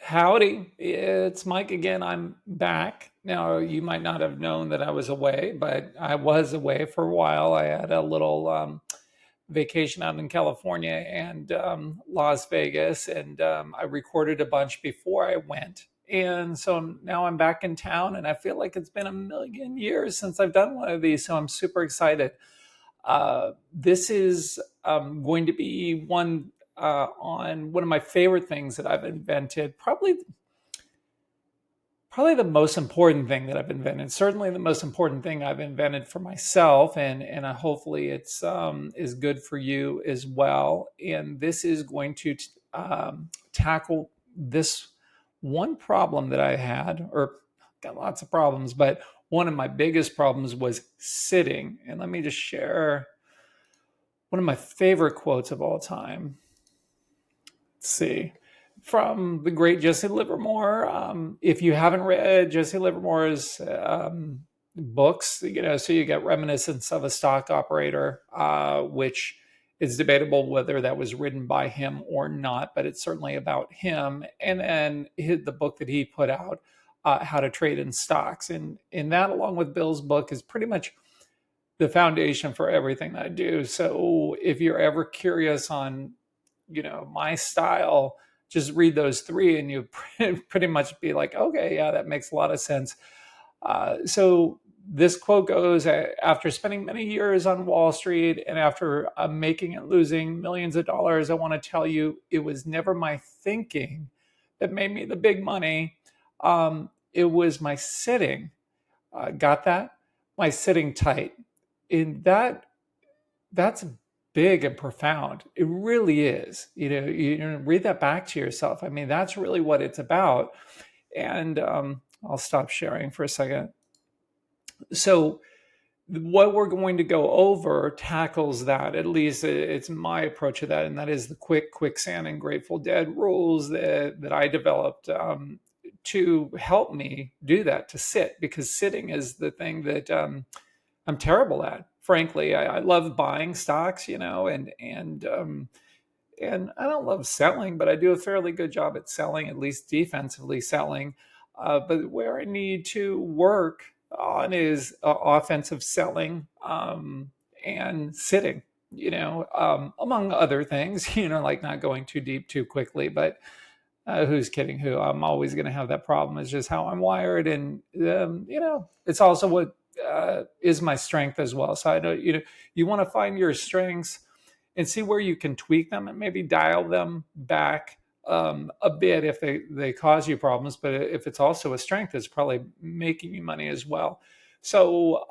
Howdy, it's Mike again. I'm back. Now, you might not have known that I was away, but I was away for a while. I had a little vacation out in California and Las Vegas, and I recorded a bunch before I went. And so now I'm back in town, and I feel like it's been a million years since I've done one of these. So I'm super excited. This is going to be one on one of my favorite things that I've invented. Probably the most important thing that I've invented. Certainly the most important thing I've invented for myself, and hopefully it's is good for you as well. And this is going to tackle this one problem that I had, or got lots of problems, but one of my biggest problems was sitting. And let me just share one of my favorite quotes of all time. Let's see. From the great Jesse Livermore. If you haven't read Jesse Livermore's books, so you get Reminiscence of a Stock Operator, which is debatable whether that was written by him or not, but it's certainly about him. And then the book that he put out, How to Trade in Stocks. And that, along with Bill's book, is pretty much the foundation for everything I do. So if you're ever curious on, my style, just read those three and you pretty much be like, okay, yeah, that makes a lot of sense. So this quote goes, after spending many years on Wall Street and after making and losing millions of dollars, I want to tell you, it was never my thinking that made me the big money. It was my sitting. Got that? My sitting tight. And that's big and profound. It really is. You read that back to yourself. I mean, that's really what it's about. And I'll stop sharing for a second. So what we're going to go over tackles that. At least it's my approach to that, and that is the QuickSand and Grateful Dead rules that I developed to help me do that, to sit, because sitting is the thing that I'm terrible at. Frankly, I love buying stocks, and I don't love selling, but I do a fairly good job at selling, at least defensively selling. But where I need to work on is offensive selling and sitting, among other things, like not going too deep too quickly. But who's kidding who? I'm always going to have that problem. It's just how I'm wired. And, it's also what is my strength as well. So I know, you want to find your strengths and see where you can tweak them and maybe dial them back a bit if they cause you problems. But if it's also a strength, it's probably making you money as well. So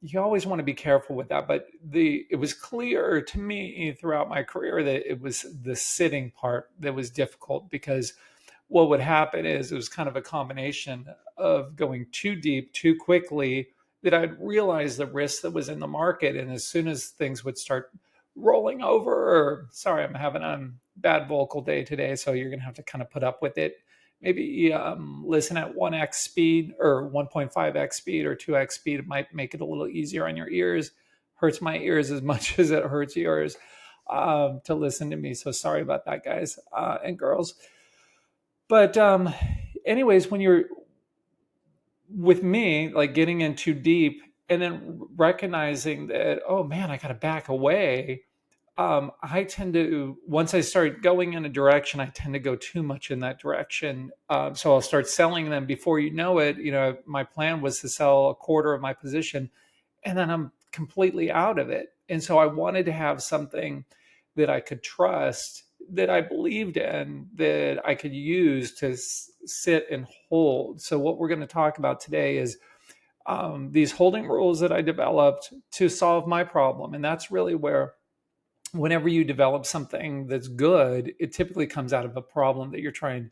you always want to be careful with that. But it was clear to me throughout my career that it was the sitting part that was difficult, because what would happen is it was kind of a combination of going too deep too quickly, that I'd realize the risk that was in the market. And as soon as things would start rolling over, or sorry, I'm having a bad vocal day today, so you're going to have to kind of put up with it. Maybe listen at 1x speed or 1.5x speed or 2x speed. It might make it a little easier on your ears. Hurts my ears as much as it hurts yours to listen to me. So sorry about that, guys and girls. But anyways, when you're with me, like getting in too deep and then recognizing that, oh man, I got to back away. I tend to, once I start going in a direction, I tend to go too much in that direction. So I'll start selling them before you know it. My plan was to sell a quarter of my position, and then I'm completely out of it. And so I wanted to have something that I could trust, that I believed in, that I could use to sit and hold. So what we're going to talk about today is these holding rules that I developed to solve my problem. And that's really where, whenever you develop something that's good, it typically comes out of a problem that you're trying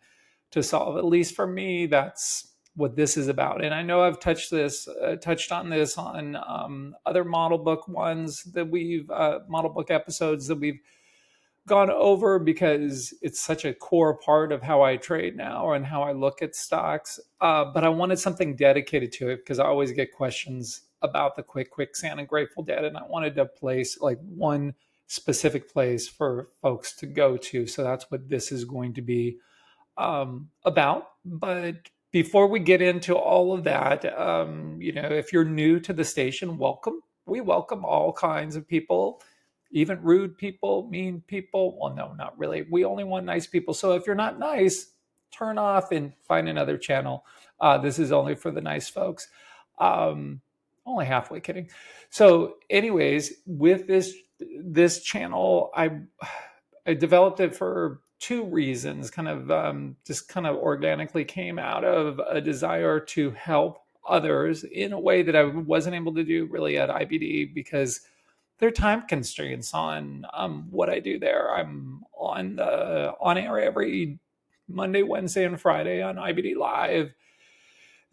to solve. At least for me, that's what this is about. And I know I've touched on this on other model book model book episodes that we've gone over, because it's such a core part of how I trade now and how I look at stocks. But I wanted something dedicated to it, because I always get questions about the QuickSand and Grateful Dead, and I wanted to place like one specific place for folks to go to. So that's what this is going to be about. But before we get into all of that, if you're new to the station, welcome. We welcome all kinds of people, even rude people, mean people. Well, no, not really. We only want nice people. So if you're not nice, turn off and find another channel. This is only for the nice folks. Um, Only halfway kidding. So, anyways, with this channel, I developed it for two reasons. Kind of just kind of organically came out of a desire to help others in a way that I wasn't able to do really at IBD because there are time constraints on what I do there. I'm on air every Monday, Wednesday, and Friday on IBD Live,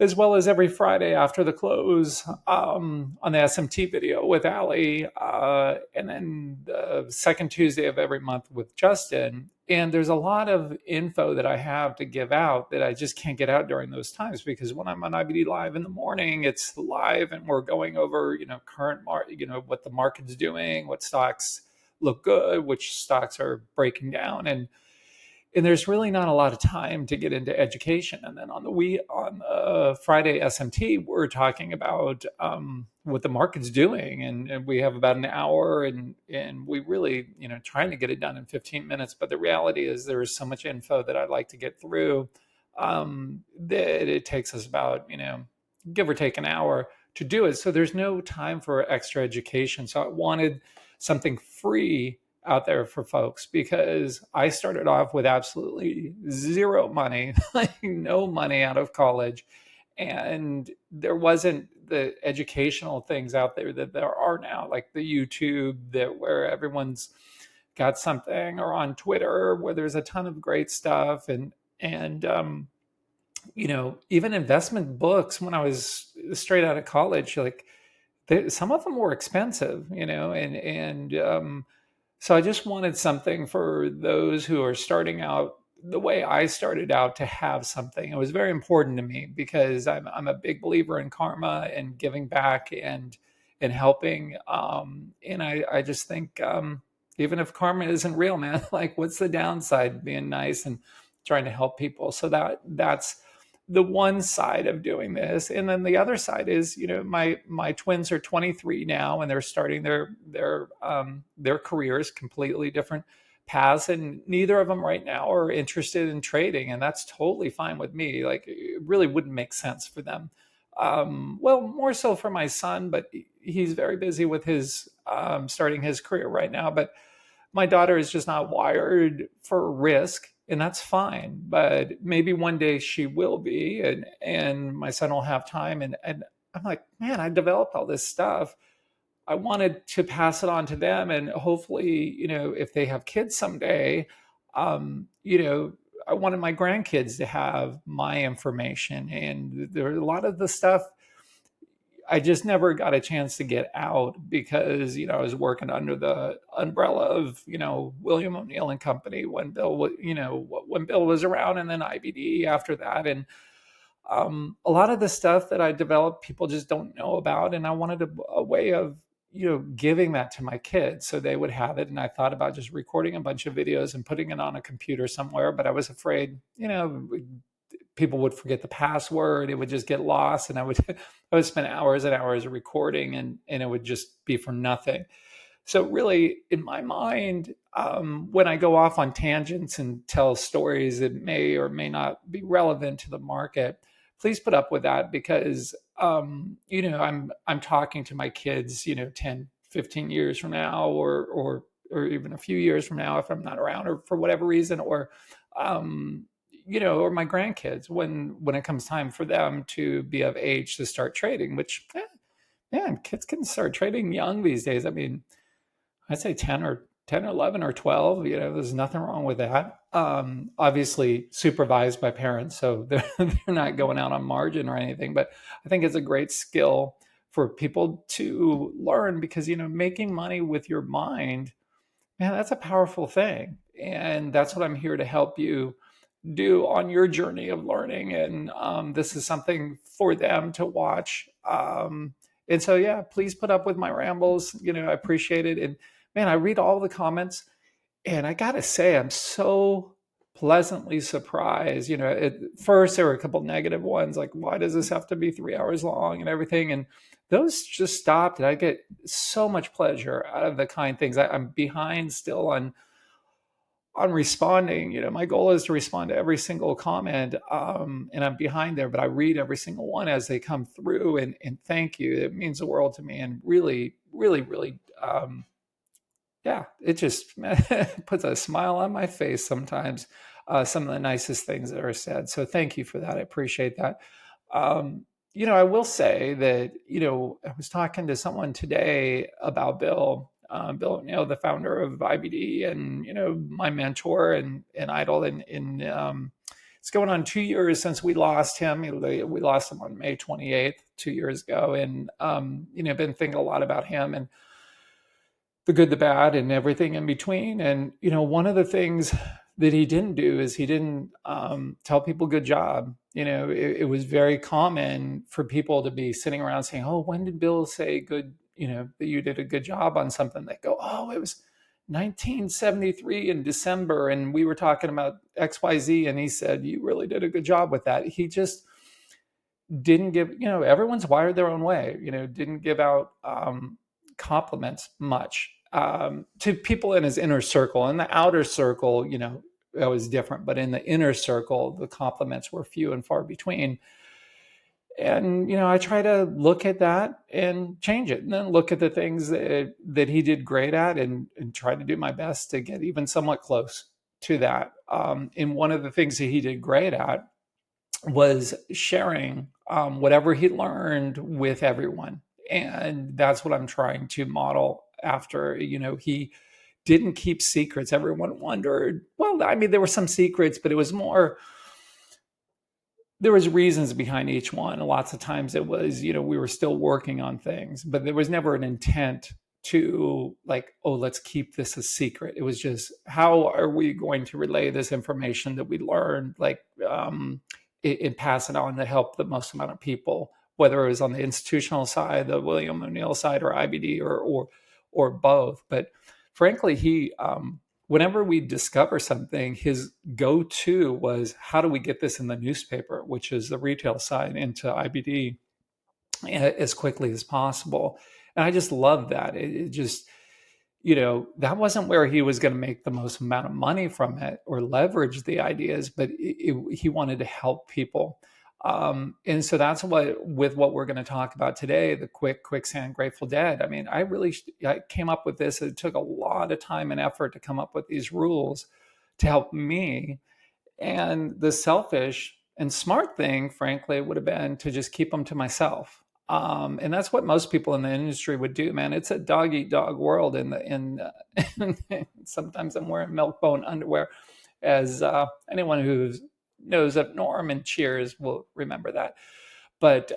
as well as every Friday after the close on the SMT video with Ali, and then the second Tuesday of every month with Justin. And there's a lot of info that I have to give out that I just can't get out during those times because when I'm on IBD Live in the morning, it's live and we're going over, what the market's doing, what stocks look good, which stocks are breaking down, and there's really not a lot of time to get into education. And then on the Friday SMT, we're talking about what the market's doing, and we have about an hour, and we really trying to get it done in 15 minutes. But the reality is there is so much info that I'd like to get through that it takes us about give or take an hour to do it. So there's no time for extra education. So I wanted something free out there for folks because I started off with absolutely zero money, like no money out of college. And there wasn't the educational things out there that there are now, like the YouTube that where everyone's got something, or on Twitter where there's a ton of great stuff. And even investment books when I was straight out of college, like some of them were expensive, and so I just wanted something for those who are starting out the way I started out to have something. It was very important to me because I'm a big believer in karma and giving back and helping. And I just think even if karma isn't real, man, like what's the downside being nice and trying to help people? So that's the one side of doing this. And then the other side is, my twins are 23 now and they're starting their careers, completely different paths, and neither of them right now are interested in trading, and that's totally fine with me. Like it really wouldn't make sense for them. Well, more so for my son, but he's very busy with his starting his career right now. But my daughter is just not wired for risk, and that's fine. But maybe one day she will be, and my son will have time. And I'm like, man, I developed all this stuff. I wanted to pass it on to them, and hopefully, if they have kids someday, um, you know, I wanted my grandkids to have my information. And there a lot of the stuff I just never got a chance to get out because I was working under the umbrella of William O'Neill and Company when when Bill was around, and then IBD after that. And a lot of the stuff that I developed, people just don't know about, and I wanted a way of giving that to my kids so they would have it. And I thought about just recording a bunch of videos and putting it on a computer somewhere, but I was afraid people would forget the password, it would just get lost, and I would spend hours and hours recording, and it would just be for nothing. So really, in my mind, when I go off on tangents and tell stories that may or may not be relevant to the market, please put up with that because I'm talking to my kids 10, 15 years from now, or even a few years from now if I'm not around, or for whatever reason, or um, or my grandkids when it comes time for them to be of age to start trading, which man, kids can start trading young these days. I mean, I'd say 10 or 11 or 12, there's nothing wrong with that. Obviously supervised by parents, so they're not going out on margin or anything, but I think it's a great skill for people to learn because, making money with your mind, man, that's a powerful thing. And that's what I'm here to help you do on your journey of learning. And this is something for them to watch. And so, yeah, please put up with my rambles. I appreciate it. And man, I read all the comments, and I got to say, I'm so pleasantly surprised. At first there were a couple negative ones, like, why does this have to be 3 hours long and everything? And those just stopped. And I get so much pleasure out of the kind things. I'm behind still on responding. My goal is to respond to every single comment, and I'm behind there, but I read every single one as they come through, and thank you. It means the world to me, and really, really, really, yeah, it just puts a smile on my face sometimes. Some of the nicest things that are said. So thank you for that. I appreciate that. Um, I will say that, I was talking to someone today about Bill, Bill, the founder of IBD, and, my mentor and idol. And it's going on 2 years since we lost him. We lost him on May 28th, 2 years ago. And, been thinking a lot about him and the good, the bad, and everything in between. And, one of the things that he didn't do is he didn't tell people good job. It was very common for people to be sitting around saying, oh, when did Bill say good, that you did a good job on something? They go, oh, it was 1973 in December, and we were talking about XYZ, and he said, you really did a good job with that. He just didn't give, everyone's wired their own way, didn't give out compliments much to people in his inner circle. In the outer circle, it was different, but in the inner circle, the compliments were few and far between. And, I try to look at that and change it, and then look at the things that he did great at, and try to do my best to get even somewhat close to that. And one of the things that he did great at was sharing whatever he learned with everyone. And that's what I'm trying to model after. He didn't keep secrets. Everyone wondered, well, I mean, there were some secrets, but it was more, there was reasons behind each one. And lots of times it was, we were still working on things, but there was never an intent to, like, oh, let's keep this a secret. It was just, how are we going to relay this information that we learned, like, and pass it on to help the most amount of people, whether it was on the institutional side, the William O'Neill side, or IBD, or both. But frankly, he, whenever we discover something, his go-to was, how do we get this in the newspaper, which is the retail side, into IBD as quickly as possible. And I just love that. It just, that wasn't where he was going to make the most amount of money from it or leverage the ideas, but he wanted to help people. And so that's what we're going to talk about today, the QuickSand Grateful Dead. I mean, I came up with this. It took a lot of time and effort to come up with these rules to help me. And the selfish and smart thing, frankly, would have been to just keep them to myself. And that's what most people in the industry would do, man. It's a dog eat dog world. Sometimes I'm wearing milk bone underwear, as anyone who knows of Norm and Cheers will remember that. But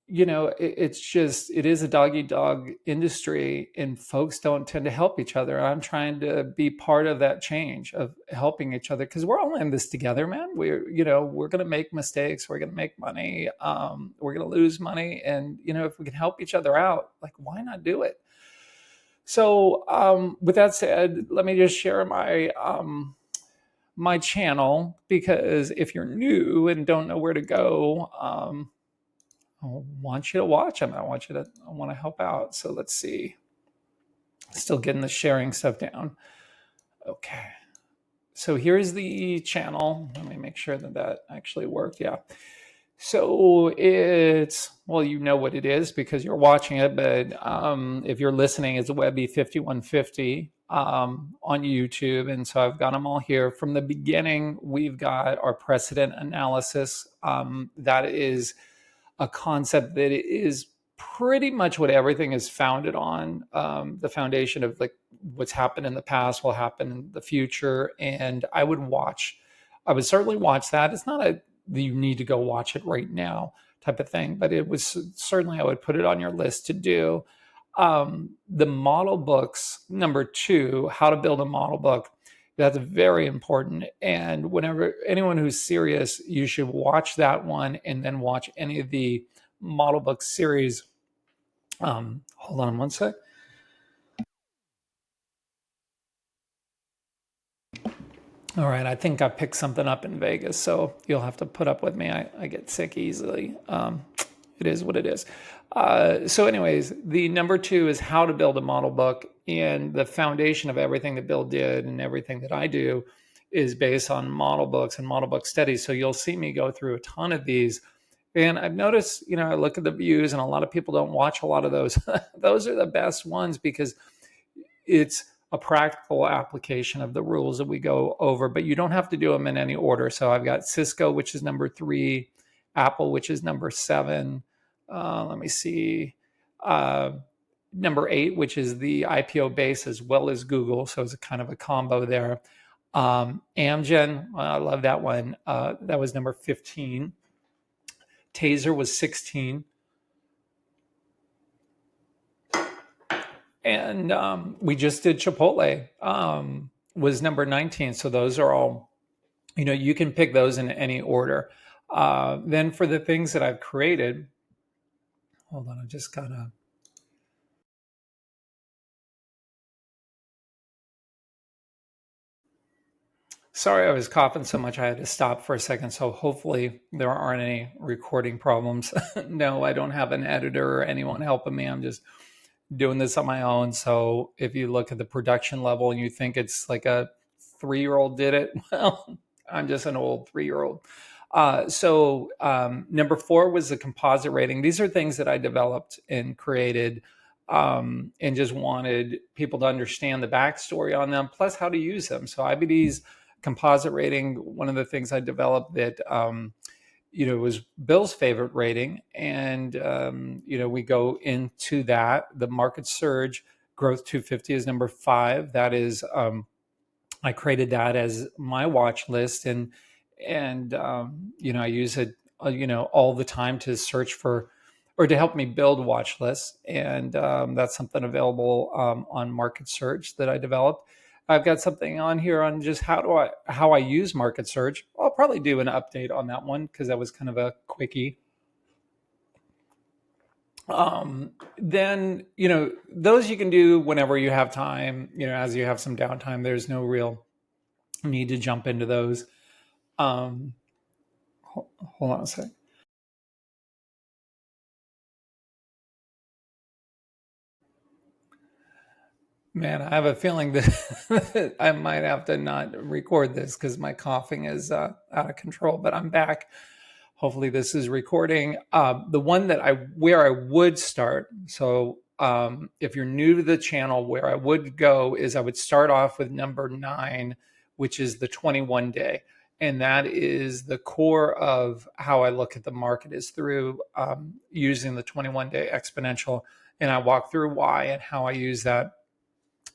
it is a dog eat dog industry, and folks don't tend to help each other. I'm trying to be part of that change of helping each other, because we're all in this together, man. We're going to make mistakes. We're going to make money. We're going to lose money. And, if we can help each other out, like, why not do it? So with that said, let me just share my channel, because if you're new and don't know where to go, I want you to watch them. I want to help out. So let's see. Still getting the sharing stuff down. Okay. So here's the channel. Let me make sure that actually worked. Yeah. So it's, well, you know what it is because you're watching it, but if you're listening, it's Webby 5150 on YouTube. And so I've got them all here. From the beginning, we've got our precedent analysis. That is a concept that is pretty much what everything is founded on. The foundation of, like, what's happened in the past will happen in the future. And I would certainly watch that. It's not you need to go watch it right now type of thing, but it was certainly, I would put it on your list to do. The model books, number 2, how to build a model book. That's very important. And whenever anyone who's serious, you should watch that one and then watch any of the model book series. Hold on one sec. All right, I think I picked something up in Vegas, so you'll have to put up with me. I get sick easily. It is what it is. So, anyways, the number two is how to build a model book, and the foundation of everything that Bill did and everything that I do is based on model books and model book studies. So you'll see me go through a ton of these. And I've noticed, I look at the views, and a lot of people don't watch a lot of those. Those are the best ones because it's a practical application of the rules that we go over, but you don't have to do them in any order. So I've got Cisco, which is number 3, Apple, which is number 7. Let me see. Uh, Number 8, which is the IPO base as well as Google. So it's a kind of a combo there. Amgen, I love that one. That was number 15. Taser was 16. And we just did Chipotle, was number 19. So those are all, you can pick those in any order. Then for the things that I've created, hold on, I just gotta. Sorry, I was coughing so much I had to stop for a second. So hopefully there aren't any recording problems. No, I don't have an editor or anyone helping me. I'm just doing this on my own. So if you look at the production level and you think it's like a 3-year-old did it, well, I'm just an old 3-year-old. Number 4 was the composite rating. These are things that I developed and created, and just wanted people to understand the backstory on them, plus how to use them. So IBD's composite rating, one of the things I developed that was Bill's favorite rating. And, we go into that. The market surge growth 250 is number 5. That is, I created that as my watch list. And I use it, all the time to search for, or to help me build watch lists. And that's something available on Market Search that I developed. I've got something on here on just how I use Market Search. I'll probably do an update on that one because that was kind of a quickie. Then, those you can do whenever you have time, as you have some downtime. There's no real need to jump into those. Hold on a sec. Man, I have a feeling that I might have to not record this because my coughing is out of control, but I'm back. Hopefully this is recording. The one where I would start. So if you're new to the channel, where I would go is I would start off with number 9, which is the 21 day. And that is the core of how I look at the market, is through using the 21 day exponential. And I walk through why and how I use that.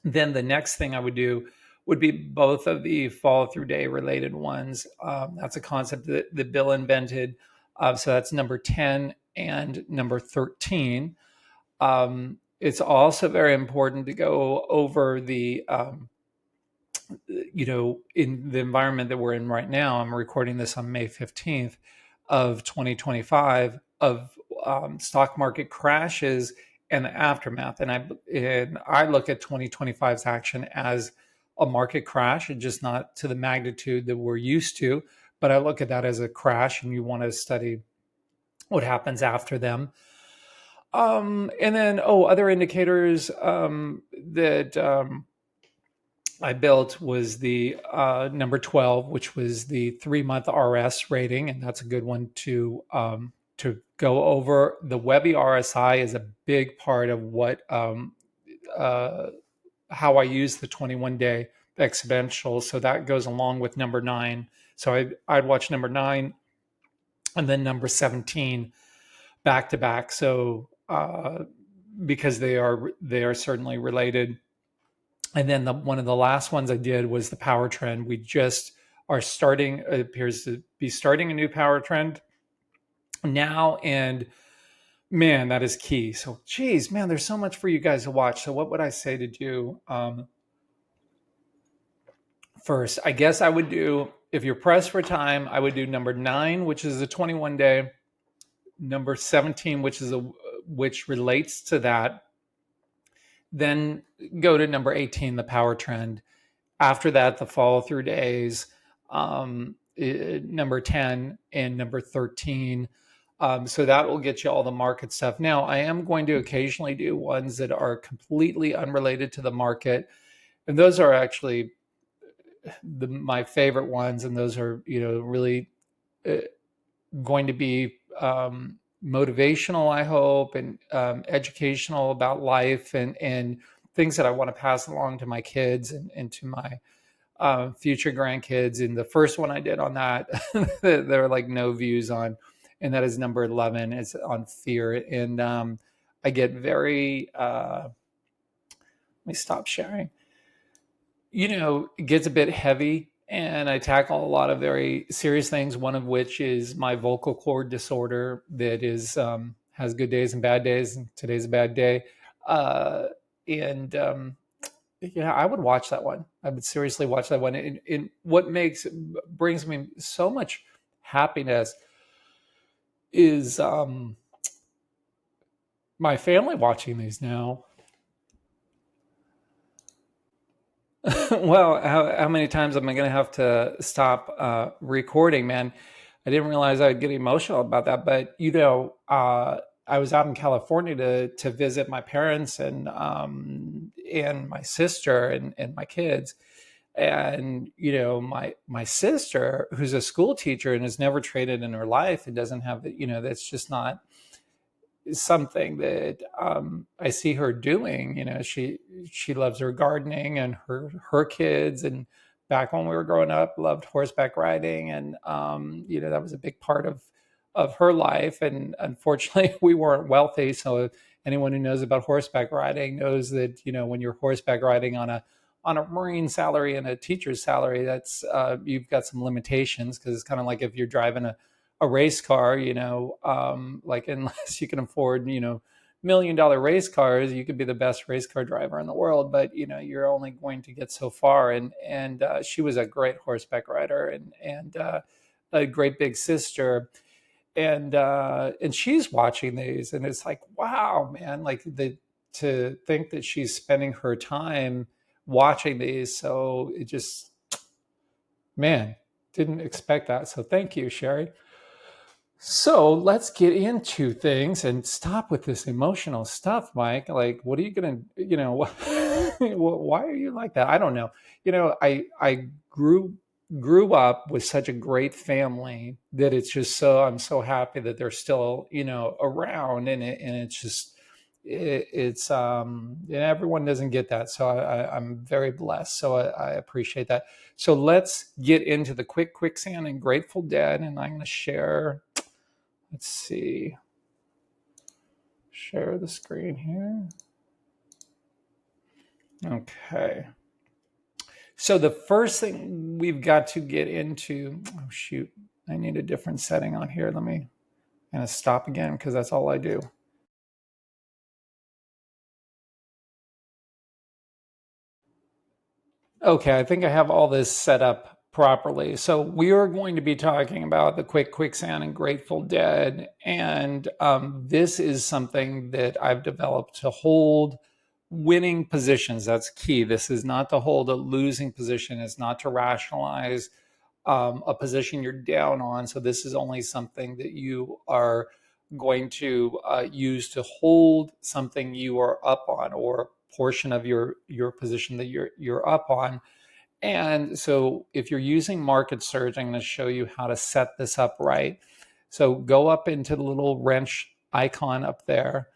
Then the next thing I would do would be both of the follow through day related ones. That's a concept that Bill invented. So that's number 10 and number 13. It's also very important to go over the, in the environment that we're in right now. I'm recording this on May 15th of 2025, of stock market crashes and the aftermath. And I look at 2025's action as a market crash, and just not to the magnitude that we're used to, but I look at that as a crash, and you want to study what happens after them. And then, other indicators that I built was the number 12, which was the 3-month RS rating, and that's a good one to go over. The Webby RSI is a big part of what how I use the 21 day exponential. So that goes along with number 9. So I'd watch number 9 and then number 17 back to back. So because they are certainly related. And then one of the last ones I did was the power trend. We just are starting, it appears to be starting a new power trend now. And man, that is key. So, geez, man, there's so much for you guys to watch. So what would I say to do? First, I guess I would do, if you're pressed for time, I would do number 9, which is the 21 day, number 17, which relates to that. Then go to number 18, the power trend. After that, the follow through days, number 10 and number 13. So that will get you all the market stuff. Now, I am going to occasionally do ones that are completely unrelated to the market. And those are actually my favorite ones. And those are, really uh, going to be motivational, I hope, and educational about life and things that I want to pass along to my kids and to my future grandkids. And the first one I did on that, there are like no views on, and that is number 11. It's on fear. And I get very, let me stop sharing. It gets a bit heavy, and I tackle a lot of very serious things, one of which is my vocal cord disorder that is has good days and bad days, and today's a bad day. And Yeah, I would watch that one. I would seriously watch that one. And what brings me so much happiness is my family watching these now. Well, how many times am I going to have to stop recording, man? I didn't realize I'd get emotional about that, but I was out in California to visit my parents and my sister and my kids, and my sister, who's a school teacher and has never traded in her life and doesn't have that's just not something that I see her doing. She loves her gardening and her kids, and back when we were growing up, loved horseback riding, and that was a big part of her life. And unfortunately, we weren't wealthy, so anyone who knows about horseback riding knows that when you're horseback riding on a Marine salary and a teacher's salary, that's you've got some limitations, because it's kind of like if you're driving a race car, like unless you can afford, $1 million race cars, you could be the best race car driver in the world, but you're only going to get so far. And she was a great horseback rider and a great big sister. And she's watching these, and it's like, wow, man, like to think that she's spending her time watching these. So it just, man, didn't expect that. So thank you, Sherry. So let's get into things and stop with this emotional stuff, Mike. Like, what are you gonna, why are you like that? I don't know. I grew up with such a great family that it's just I'm so happy that they're still, around, and it's just and everyone doesn't get that, so I'm very blessed. So I appreciate that. So let's get into the quicksand and Grateful Dead, and I'm going to share. Let's see. Share the screen here. Okay. So the first thing we've got to get into, oh shoot, I need a different setting on here. I'm going to stop again because that's all I do. Okay, I think I have all this set up properly. So we are going to be talking about the quicksand and Grateful Dead, and this is something that I've developed to hold winning positions. That's key. This is not to hold a losing position. It's not to rationalize a position you're down on. So this is only something that you are going to use to hold something you are up on, or a portion of your position that you're up on. And so if you're using market surge, I'm going to show you how to set this up right. So go up into the little wrench icon up there.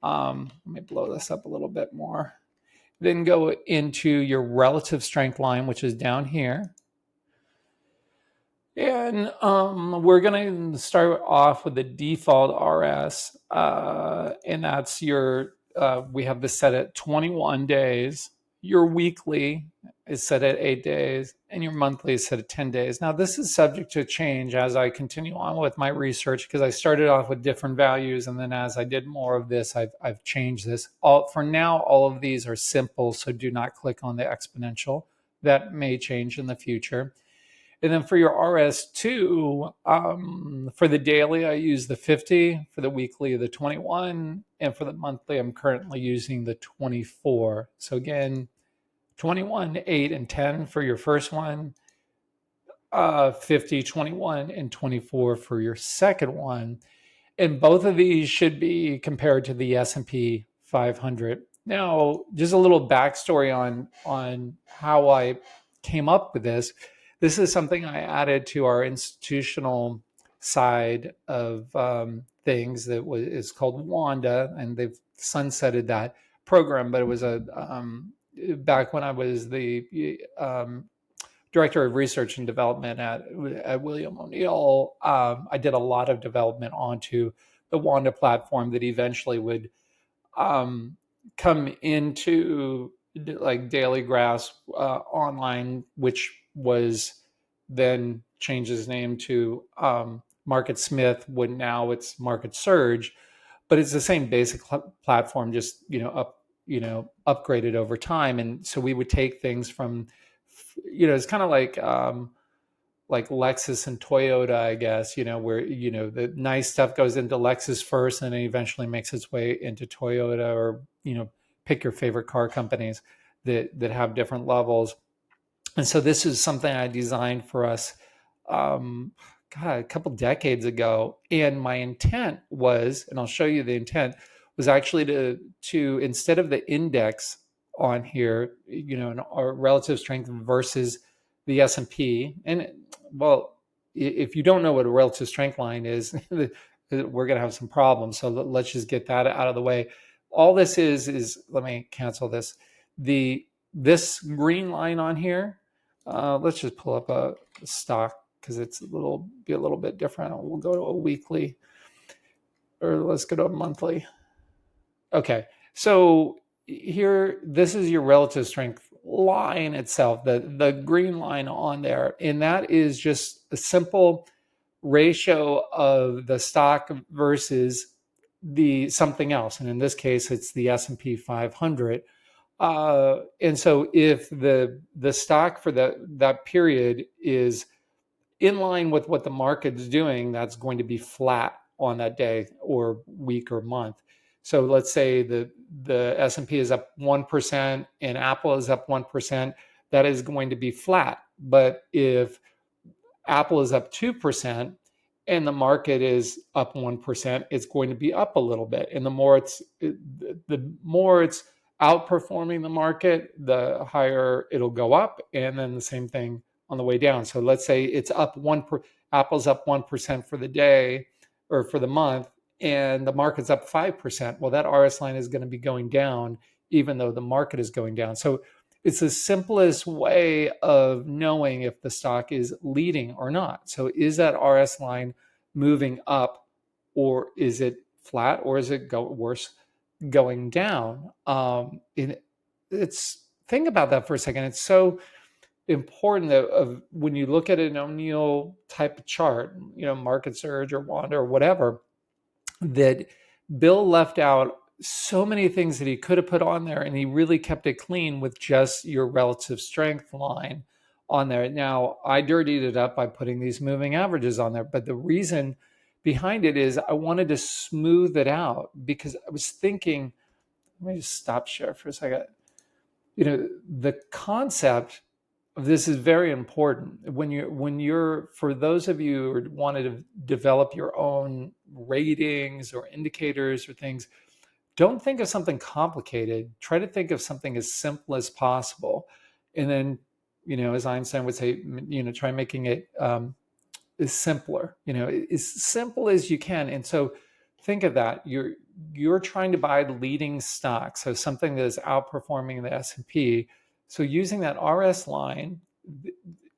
Let me blow this up a little bit more. Then go into your relative strength line, which is down here. And we're going to start off with the default RS. And that's we have this set at 21 days. Your weekly is set at 8 days, and your monthly is set at 10 days. Now, this is subject to change as I continue on with my research, because I started off with different values, and then as I did more of this, I've changed this. For now, all of these are simple, so do not click on the exponential. That may change in the future. And then for your RS2, for the daily, I use the 50, for the weekly, the 21, and for the monthly, I'm currently using the 24. So again, 21, 8, and 10 for your first one, 50, 21, and 24 for your second one. And both of these should be compared to the S&P 500. Now, just a little backstory on how I came up with this. This is something I added to our institutional side of things that is called Wanda, and they've sunsetted that program. But it was back when I was the director of research and development at William O'Neill. I did a lot of development onto the Wanda platform that eventually would um, come into like Daily Grass online, which was then changed its name to Market Smith. When now it's Market Surge, but it's the same basic platform, just upgraded over time. And so we would take things from, it's kind of like Lexus and Toyota, I guess, where, the nice stuff goes into Lexus first and then eventually makes its way into Toyota, or, pick your favorite car companies that have different levels. And so this is something I designed for us, um, God, a couple decades ago. And my intent was, and I'll show you the intent, was actually to instead of the index on here, our relative strength versus the S&P. And well, if you don't know what a relative strength line is, we're going to have some problems. So let's just get that out of the way. All this is, let me cancel this. This green line on here, let's just pull up a stock because it's be a little bit different. We'll go to a weekly, or let's go to a monthly. Okay, so here, this is your relative strength line itself, the green line on there, and that is just a simple ratio of the stock versus the something else, and in this case, it's the S&P 500. And so if the stock for that period is in line with what the market's doing, that's going to be flat on that day or week or month. So let's say the S&P is up 1% and Apple is up 1%, that is going to be flat. But if Apple is up 2% and the market is up 1%, it's going to be up a little bit. And the more it's outperforming the market, the higher it'll go up. And then the same thing on the way down. So let's say it's up Apple's up 1% for the day or for the month, and the market's up 5%. Well, that RS line is going to be going down, even though the market is going down. So it's the simplest way of knowing if the stock is leading or not. So is that RS line moving up, or is it flat, or is it going down? It's think about that for a second. It's so important of when you look at an O'Neill type of chart, Market Surge or Wanda or whatever, that Bill left out so many things that he could have put on there, and he really kept it clean with just your relative strength line on there. Now, I dirtied it up by putting these moving averages on there, but the reason behind it is I wanted to smooth it out, because I was thinking, let me just stop share for a second. The concept of this is very important when you're for those of you who want to develop your own ratings or indicators or things. Don't think of something complicated. Try to think of something as simple as possible, and then, as Einstein would say, try making it as simpler. As simple as you can. And so, think of that. You're trying to buy the leading stock, so something that is outperforming the S&P. So using that RS line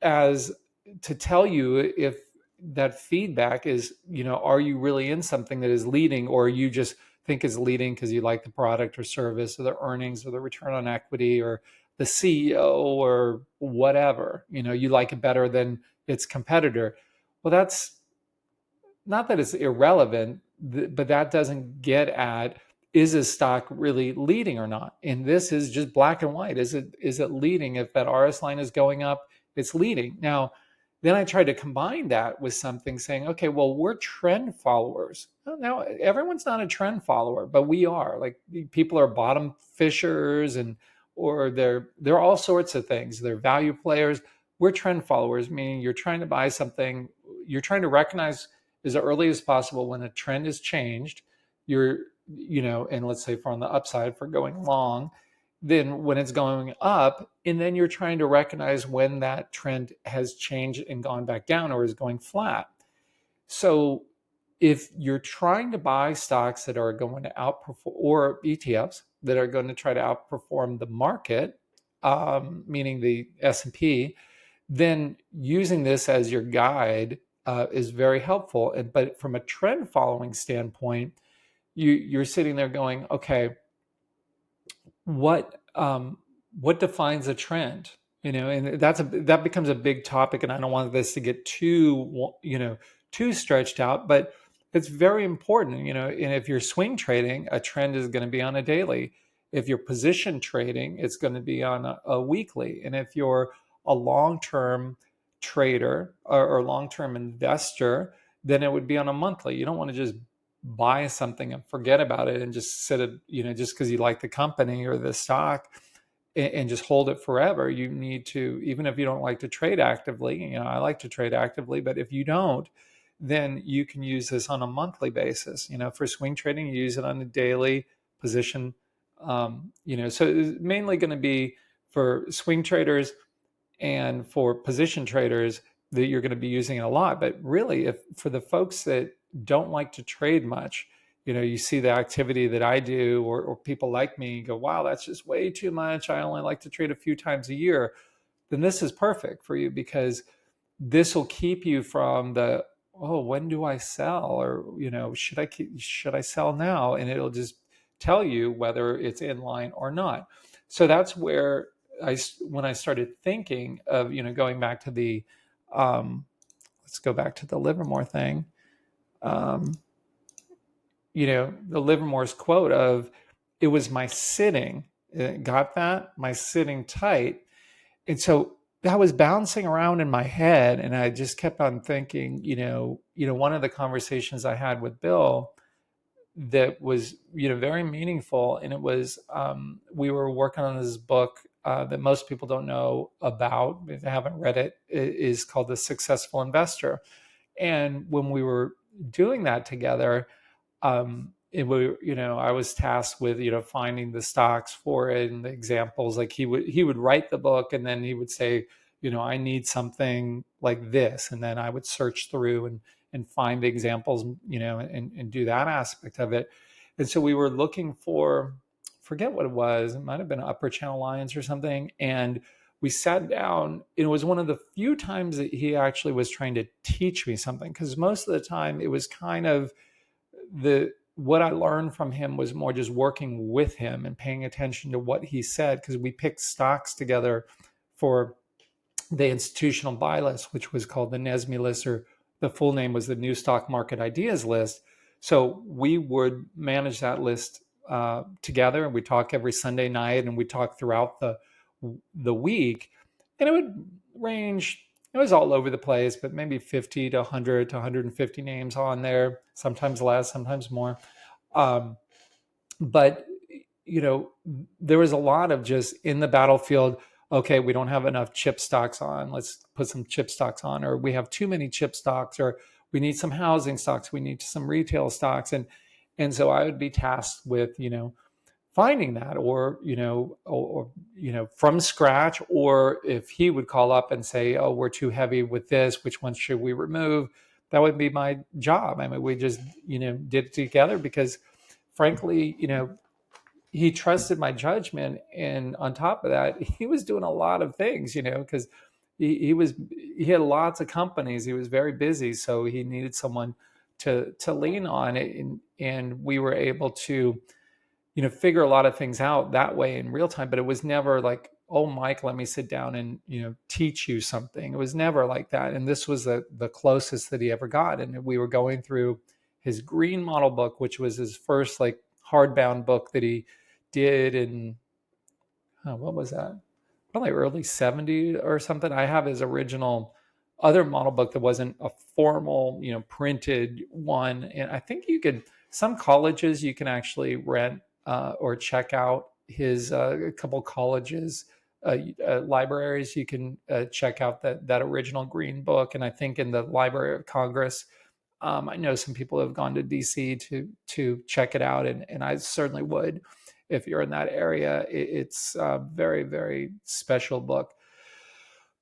as to tell you if that feedback is, are you really in something that is leading, or you just think is leading because you like the product or service or the earnings or the return on equity or the CEO or whatever, you like it better than its competitor. Well, that's not that it's irrelevant, but that doesn't get at, is this stock really leading or not? And this is just black and white. Is it leading? If that RS line is going up, it's leading. Now, then I tried to combine that with something saying, okay, well, we're trend followers. Well, now, everyone's not a trend follower, but we are. Like, people are bottom fishers and or they're all sorts of things. They're value players. We're trend followers, meaning you're trying to buy something. You're trying to recognize as early as possible when a trend has changed. You're, and let's say for on the upside for going long, then when it's going up, and then you're trying to recognize when that trend has changed and gone back down or is going flat. So if you're trying to buy stocks that are going to outperform, or ETFs that are going to try to outperform the market, meaning the S&P, then using this as your guide is very helpful. But from a trend following standpoint, you're sitting there going, okay, what defines a trend? And that becomes a big topic, and I don't want this to get too stretched out, but it's very important. And if you're swing trading, a trend is going to be on a daily. If you're position trading, it's going to be on a weekly. And if you're a long-term trader or long-term investor, then it would be on a monthly. You don't want to just buy something and forget about it and just sit it, just because you like the company or the stock, and just hold it forever. You need to, even if you don't like to trade actively, I like to trade actively, but if you don't, then you can use this on a monthly basis. For swing trading, you use it on a daily position. So it's mainly going to be for swing traders and for position traders that you're going to be using it a lot. But really, if for the folks that don't like to trade much, you see the activity that I do, or people like me go, wow, that's just way too much. I only like to trade a few times a year. Then this is perfect for you, because this will keep you from the, oh, when do I sell? Or, should I sell now? And it'll just tell you whether it's in line or not. So that's where when I started thinking of, going back to the, let's go back to the Livermore thing. The Livermore's quote of, it was my sitting, got that? My sitting tight. And so that was bouncing around in my head, and I just kept on thinking, one of the conversations I had with Bill that was, very meaningful. And it was, we were working on this book that most people don't know about, if they haven't read it, is called The Successful Investor. And when we were doing that together, I was tasked with, finding the stocks for it and the examples. Like he would write the book, and then he would say, I need something like this. And then I would search through and find the examples, and do that aspect of it. And so we were looking for, forget what it was. It might've been Upper Channel Lines or something. And we sat down. It was one of the few times that he actually was trying to teach me something, because most of the time it was kind of, what I learned from him was more just working with him and paying attention to what he said, because we picked stocks together for the institutional buy list, which was called the NESME list, or the full name was the New Stock Market Ideas list. So we would manage that list together, and we talk every Sunday night, and we talk throughout the week, and it would range. It was all over the place, but maybe 50 to 100 to 150 names on there, sometimes less, sometimes more. But, there was a lot of just in the battlefield, okay, we don't have enough chip stocks on. Let's put some chip stocks on, or we have too many chip stocks, or we need some housing stocks. We need some retail stocks. And so I would be tasked with, finding that, or from scratch, or if he would call up and say, oh, we're too heavy with this, which one should we remove? That would be my job. I mean, we just did it together, because frankly, he trusted my judgment, and on top of that, he was doing a lot of things, because he had lots of companies. He was very busy, so he needed someone to lean on it, and we were able to figure a lot of things out that way in real time. But it was never like, oh, Mike, let me sit down and, teach you something. It was never like that. And this was the closest that he ever got. And we were going through his green model book, which was his first like hardbound book that he did in, what was that? Probably early 70s or something. I have his original other model book that wasn't a formal, printed one. And I think some colleges you can actually rent or check out his a couple colleges libraries. You can check out that original green book, and I think in the Library of Congress. I know some people have gone to DC to check it out, and I certainly would if you're in that area. It's a very, very special book.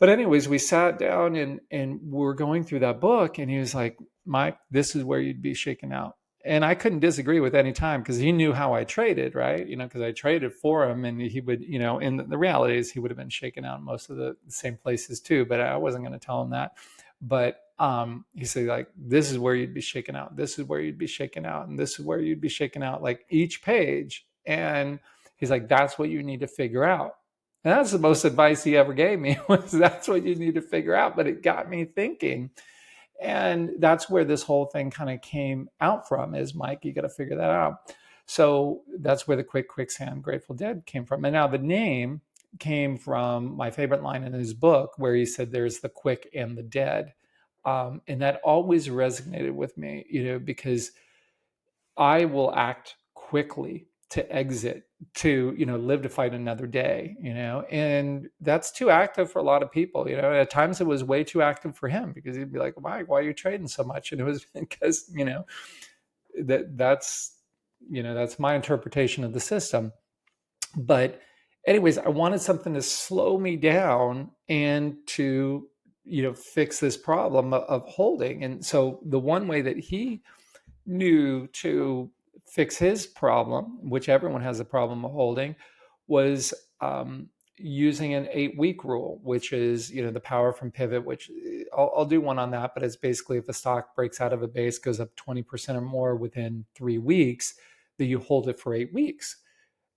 But anyways, we sat down and we're going through that book, and he was like, "Mike, this is where you'd be shaken out." And I couldn't disagree with any time because he knew how I traded, right? Because I traded for him, and he would, and the reality is he would have been shaken out in most of the same places too. But I wasn't going to tell him that. But he said, like, this is where you'd be shaken out. This is where you'd be shaken out, and this is where you'd be shaken out, like each page. And he's like, that's what you need to figure out. And that's the most advice he ever gave me was that's what you need to figure out. But it got me thinking. And that's where this whole thing kind of came out from is, Mike, you got to figure that out. So that's where the QuickSand Grateful Dead came from. And now the name came from my favorite line in his book where he said there's the quick and the dead. And that always resonated with me, because I will act quickly to exit, to live to fight another day, and that's too active for a lot of people. At times it was way too active for him because he'd be like, why are you trading so much? And it was because that's my interpretation of the system. But anyways, I wanted something to slow me down and to fix this problem of holding. And so the one way that he knew to fix his problem, which everyone has a problem of holding, was using an 8-week rule, which is the power from pivot, which I'll do one on that. But it's basically if a stock breaks out of a base, goes up 20% or more within 3 weeks, that you hold it for 8 weeks,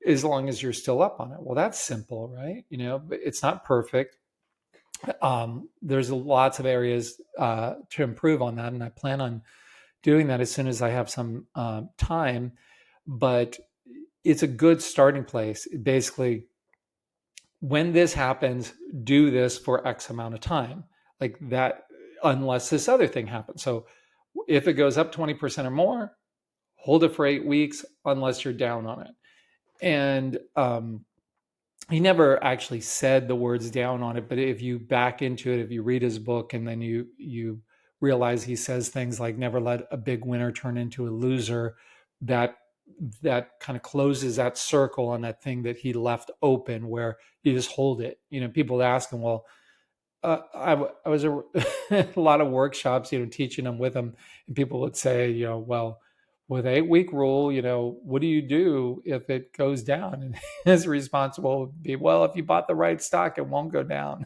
as long as you're still up on it. Well, that's simple, right? But it's not perfect. There's lots of areas to improve on that, and I plan on doing that as soon as I have some time. But it's a good starting place. Basically, when this happens, do this for X amount of time, like that, unless this other thing happens. So if it goes up 20% or more, hold it for 8 weeks unless you're down on it. And he never actually said the words down on it, but if you back into it, if you read his book and then you realize he says things like never let a big winner turn into a loser, that kind of closes that circle on that thing that he left open where you just hold it. People ask him, well, I was a lot of workshops, teaching them with him, and people would say, well, with 8-week rule, what do you do if it goes down? And his response will be, well, if you bought the right stock, it won't go down.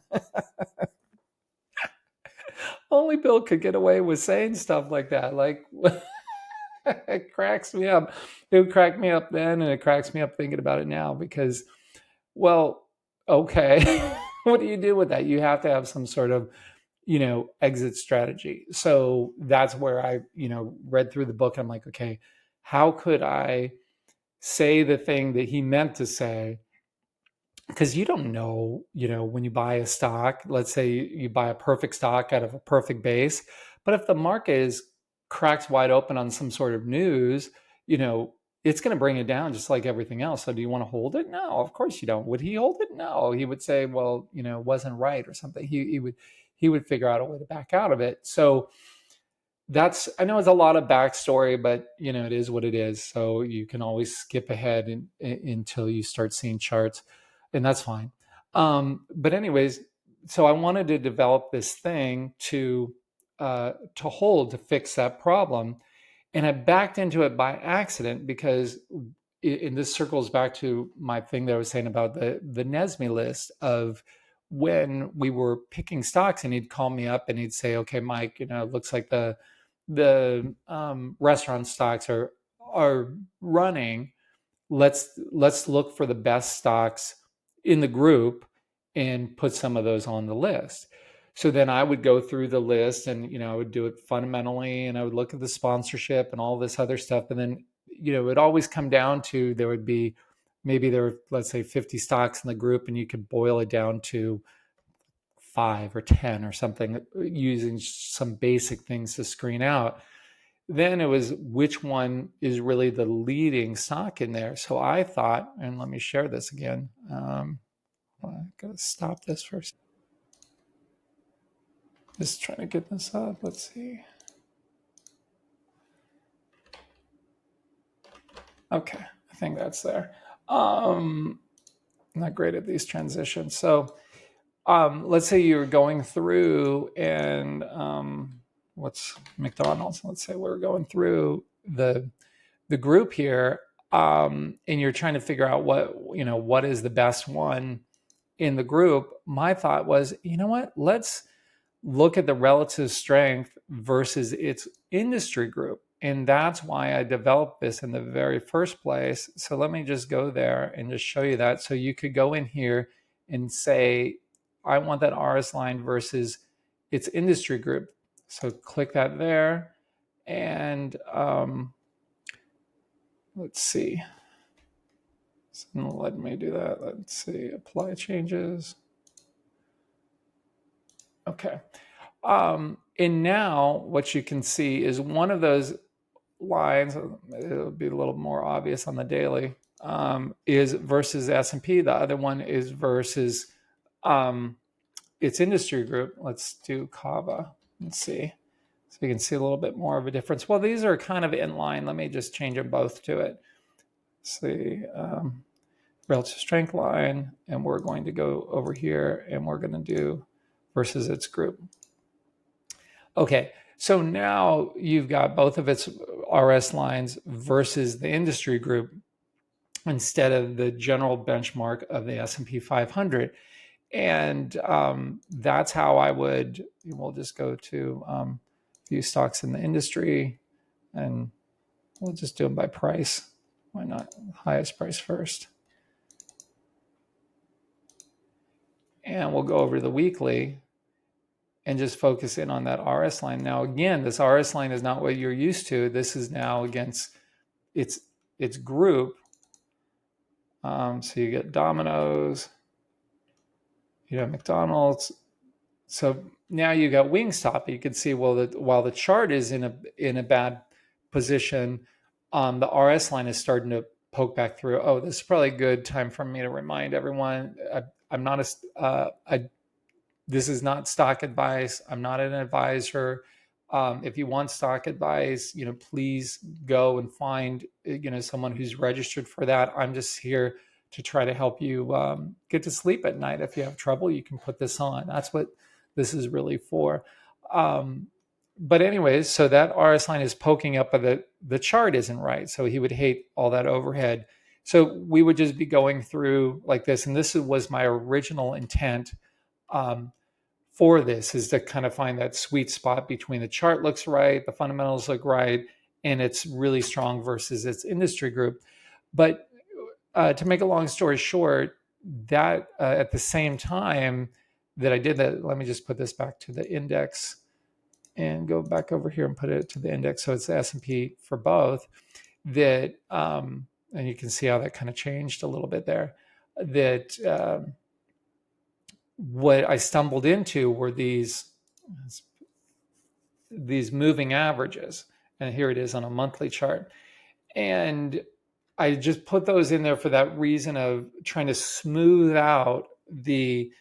Only Bill could get away with saying stuff like that. Like, it cracks me up. It would crack me up then, and it cracks me up thinking about it now because, well, okay, what do you do with that? You have to have some sort of, exit strategy. So that's where I, read through the book. And I'm like, okay, how could I say the thing that he meant to say? Because you don't know, when you buy a stock, let's say you buy a perfect stock out of a perfect base, but if the market is cracks wide open on some sort of news, it's going to bring it down just like everything else. So do you want to hold it? No, of course you don't. Would he hold it? No, he would say, well, it wasn't right or something. He would figure out a way to back out of it. So I know it's a lot of backstory, but it is what it is. So you can always skip ahead until you start seeing charts, and that's fine. But anyways, so I wanted to develop this thing to hold to fix that problem. And I backed into it by accident because, and this circles back to my thing that I was saying about the Nesme list of when we were picking stocks, and he'd call me up and he'd say, okay, Mike, it looks like the restaurant stocks are running. Let's look for the best stocks in the group and put some of those on the list. So then I would go through the list and, I would do it fundamentally, and I would look at the sponsorship and all this other stuff. And then, it'd always come down to, there would be, maybe there were, let's say 50 stocks in the group, and you could boil it down to 5 or 10 or something using some basic things to screen out. Then it was which one is really the leading stock in there. So I thought, and let me share this again. I'm going to stop this first. Just trying to get this up. Let's see. Okay, I think that's there. I'm not great at these transitions. So let's say you're going through and what's McDonald's? Let's say we're going through the group here, and you're trying to figure out what is the best one in the group. My thought was, you know what? Let's look at the relative strength versus its industry group. And that's why I developed this in the very first place. So let me just go there and just show you that. So you could go in here and say, I want that RS line versus its industry group. So click that there. And let's see. So let me do that. Let's see. Apply changes. Okay. And now what you can see is one of those lines, it'll be a little more obvious on the daily, is versus S&P. The other one is versus its industry group. Let's do Kava. Let's see. So you can see a little bit more of a difference. Well, these are kind of in line. Let me just change them both to it. Let's see, relative strength line, and we're going to go over here and we're going to do versus its group. Okay, so now you've got both of its RS lines versus the industry group instead of the general benchmark of the S&P 500. And that's how I would, we'll just go to view stocks in the industry, and we'll just do them by price. Why not? Highest price first. And we'll go over to the weekly and just focus in on that RS line. Now, again, this RS line is not what you're used to. This is now against its group. So you get Domino's, you have McDonald's. So now you got Wingstop. You can see, well, while the chart is in a bad position, the RS line is starting to poke back through. Oh, this is probably a good time for me to remind everyone. I'm not this is not stock advice. I'm not an advisor. If you want stock advice, please go and find, someone who's registered for that. I'm just here to try to help you get to sleep at night. If you have trouble, you can put this on. That's what this is really for. But anyways, so that RS line is poking up, but the chart isn't right. So he would hate all that overhead. So we would just be going through like this. And this was my original intent for this, is to kind of find that sweet spot between the chart looks right, the fundamentals look right, and it's really strong versus its industry group. But to make a long story short, that at the same time that I did that, let me just put this back to the index and go back over here and put it to the index. So it's the S&P for both. That and you can see how that kind of changed a little bit there. That what I stumbled into were these moving averages. And here it is on a monthly chart. And I just put those in there for that reason of trying to smooth out the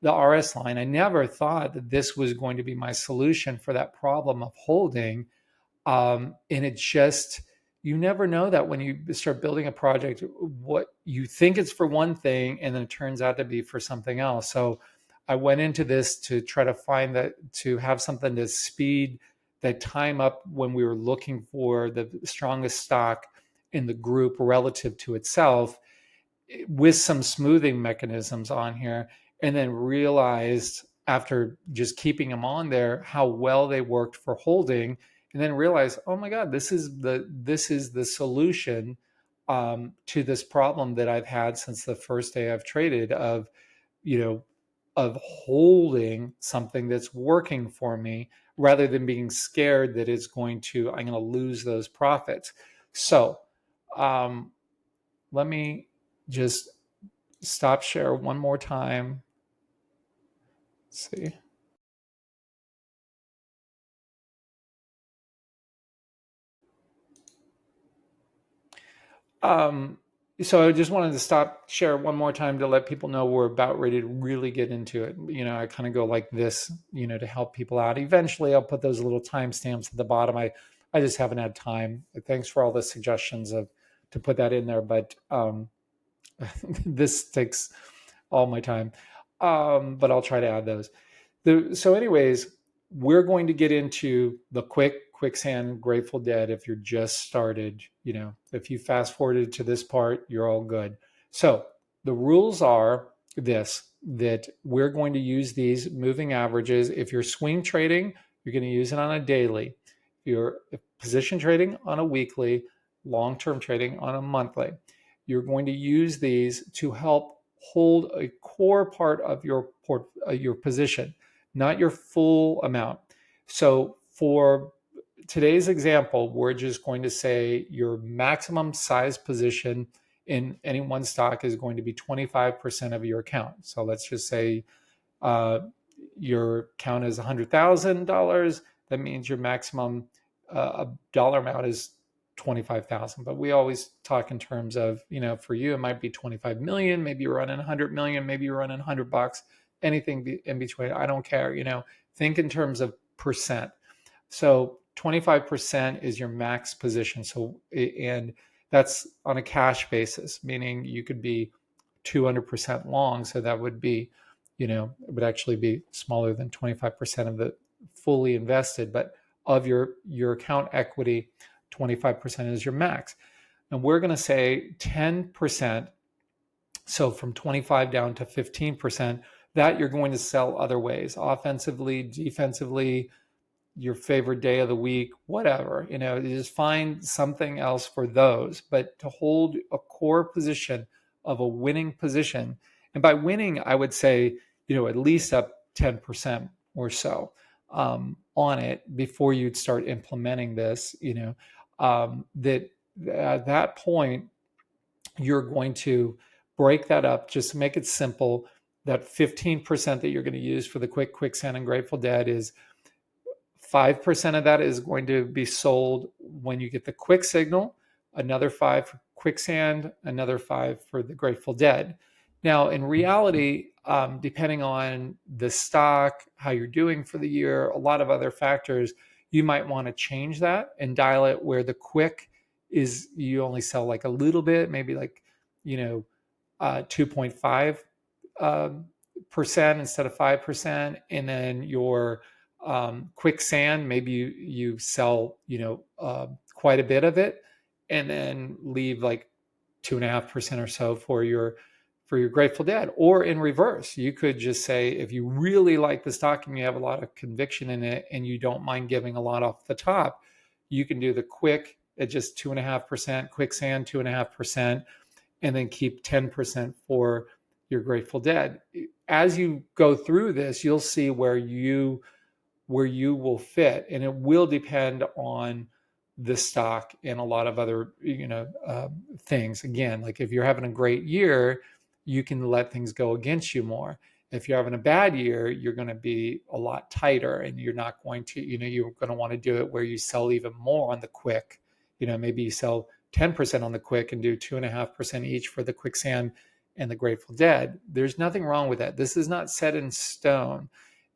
RS line. I never thought that this was going to be my solution for that problem of holding. And it just, you never know that when you start building a project, what you think it's for one thing, and then it turns out to be for something else. So I went into this to try to find that, to have something to speed that time up when we were looking for the strongest stock in the group relative to itself, with some smoothing mechanisms on here, and then realized after just keeping them on there how well they worked for holding, and then realized, oh my God, this is the solution to this problem that I've had since the first day I've traded, of holding something that's working for me, rather than being scared that I'm going to lose those profits. So let me just stop share one more time. Let's see. Um, so I just wanted to share one more time to let people know we're about ready to really get into it. I kind of go like this, to help people out. Eventually, I'll put those little timestamps at the bottom. I just haven't had time. Thanks for all the suggestions of to put that in there, but this takes all my time. But I'll try to add those. So anyways, we're going to get into the quicksand Grateful Dead. If you're just started, if you fast forwarded to this part, you're all good. So the rules are that we're going to use these moving averages. If you're swing trading, you're going to use it on a daily. If you're position trading on a weekly, long-term trading on a monthly, you're going to use these to help hold a core part of your position, not your full amount. So for today's example, we're just going to say your maximum size position in any one stock is going to be 25% of your account. So let's just say uh, your account is $100,000. That means your maximum dollar amount is 25,000. But we always talk in terms of, for you, it might be 25 million. Maybe you're running 100 million. Maybe you're running $100. Anything in between. I don't care. Think in terms of percent. So 25% is your max position. So, and that's on a cash basis, meaning you could be 200% long. So that would be, it would actually be smaller than 25% of the fully invested, but of your account equity, 25% is your max. And we're going to say 10%. So from 25 down to 15%, that you're going to sell other ways, offensively, defensively, your favorite day of the week, whatever, you just find something else for those. But to hold a core position of a winning position, and by winning, I would say, at least up 10% or so on it before you'd start implementing this, that at that point, you're going to break that up just to make it simple. That 15% that you're going to use for the quicksand and Grateful Dead is 5% of that is going to be sold when you get the quick signal, another 5 for quicksand, another 5 for the Grateful Dead. Now, in reality, depending on the stock, how you're doing for the year, a lot of other factors, you might want to change that and dial it where the quick is you only sell like a little bit, maybe like, 2.5 percent instead of 5%. And then your quicksand, maybe you sell, quite a bit of it and then leave like 2.5% or so for your Grateful Dead. Or in reverse, you could just say, if you really like the stock and you have a lot of conviction in it and you don't mind giving a lot off the top, you can do the quick at just 2.5%, quicksand 2.5%, and then keep 10% for your Grateful Dead. As you go through this, you'll see where you will fit, and it will depend on the stock and a lot of other things. Again, like if you're having a great year, you can let things go against you more. If you're having a bad year, you're going to be a lot tighter, and you're not going to, you're going to want to do it where you sell even more on the quick. Maybe you sell 10% on the quick and do 2.5% each for the quicksand and the Grateful Dead. There's nothing wrong with that. This is not set in stone.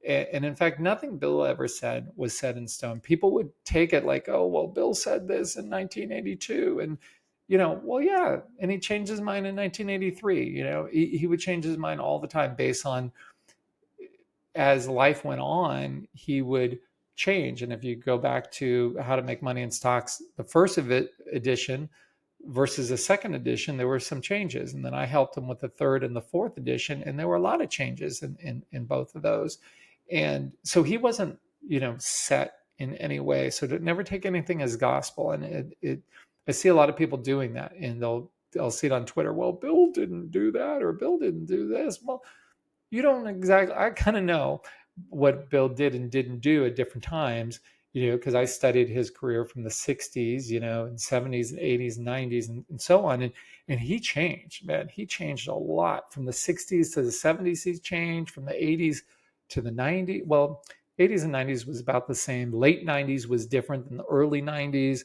And in fact, nothing Bill ever said was set in stone. People would take it like, oh, well, Bill said this in 1982. And, well, yeah. And he changed his mind in 1983. He would change his mind all the time based on, as life went on, he would change. And if you go back to How to Make Money in Stocks, the first edition versus the second edition, there were some changes. And then I helped him with the third and the fourth edition. And there were a lot of changes in both of those. And so he wasn't, set in any way. So to never take anything as gospel. And I see a lot of people doing that, and they'll see it on Twitter. Well, Bill didn't do that, or Bill didn't do this. Well, you don't exactly, I kind of know what Bill did and didn't do at different times, because I studied his career from the 60s, and 70s and 80s and 90s and so on. And he changed, man. He changed a lot from the 60s to the 70s. He changed from the 80s to the 90s. Well, 80s and 90s was about the same. Late 90s was different than the early 90s.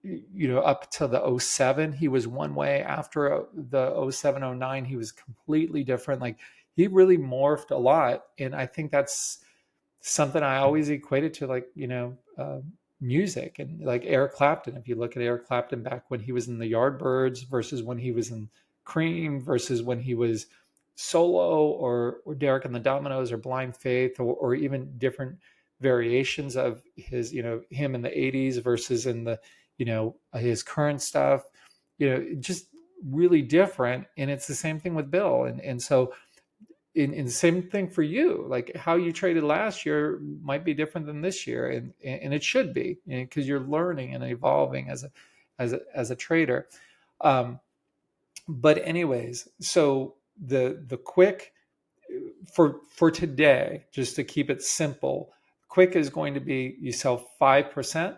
up to the '07, he was one way. After the '07, '09, he was completely different. Like, he really morphed a lot. And I think that's something I always equated to, like, music. And like Eric Clapton, if you look at Eric Clapton back when he was in the Yardbirds versus when he was in Cream versus when he was solo, or Derek and the Dominoes or Blind Faith, or even different variations of his, him in the '80s versus in the, his current stuff, just really different. And it's the same thing with Bill. And so, in the same thing for you, like how you traded last year might be different than this year, and it should be, because you're learning and evolving as a trader. But anyways, so the quick for today, just to keep it simple, quick is going to be, you sell 5%,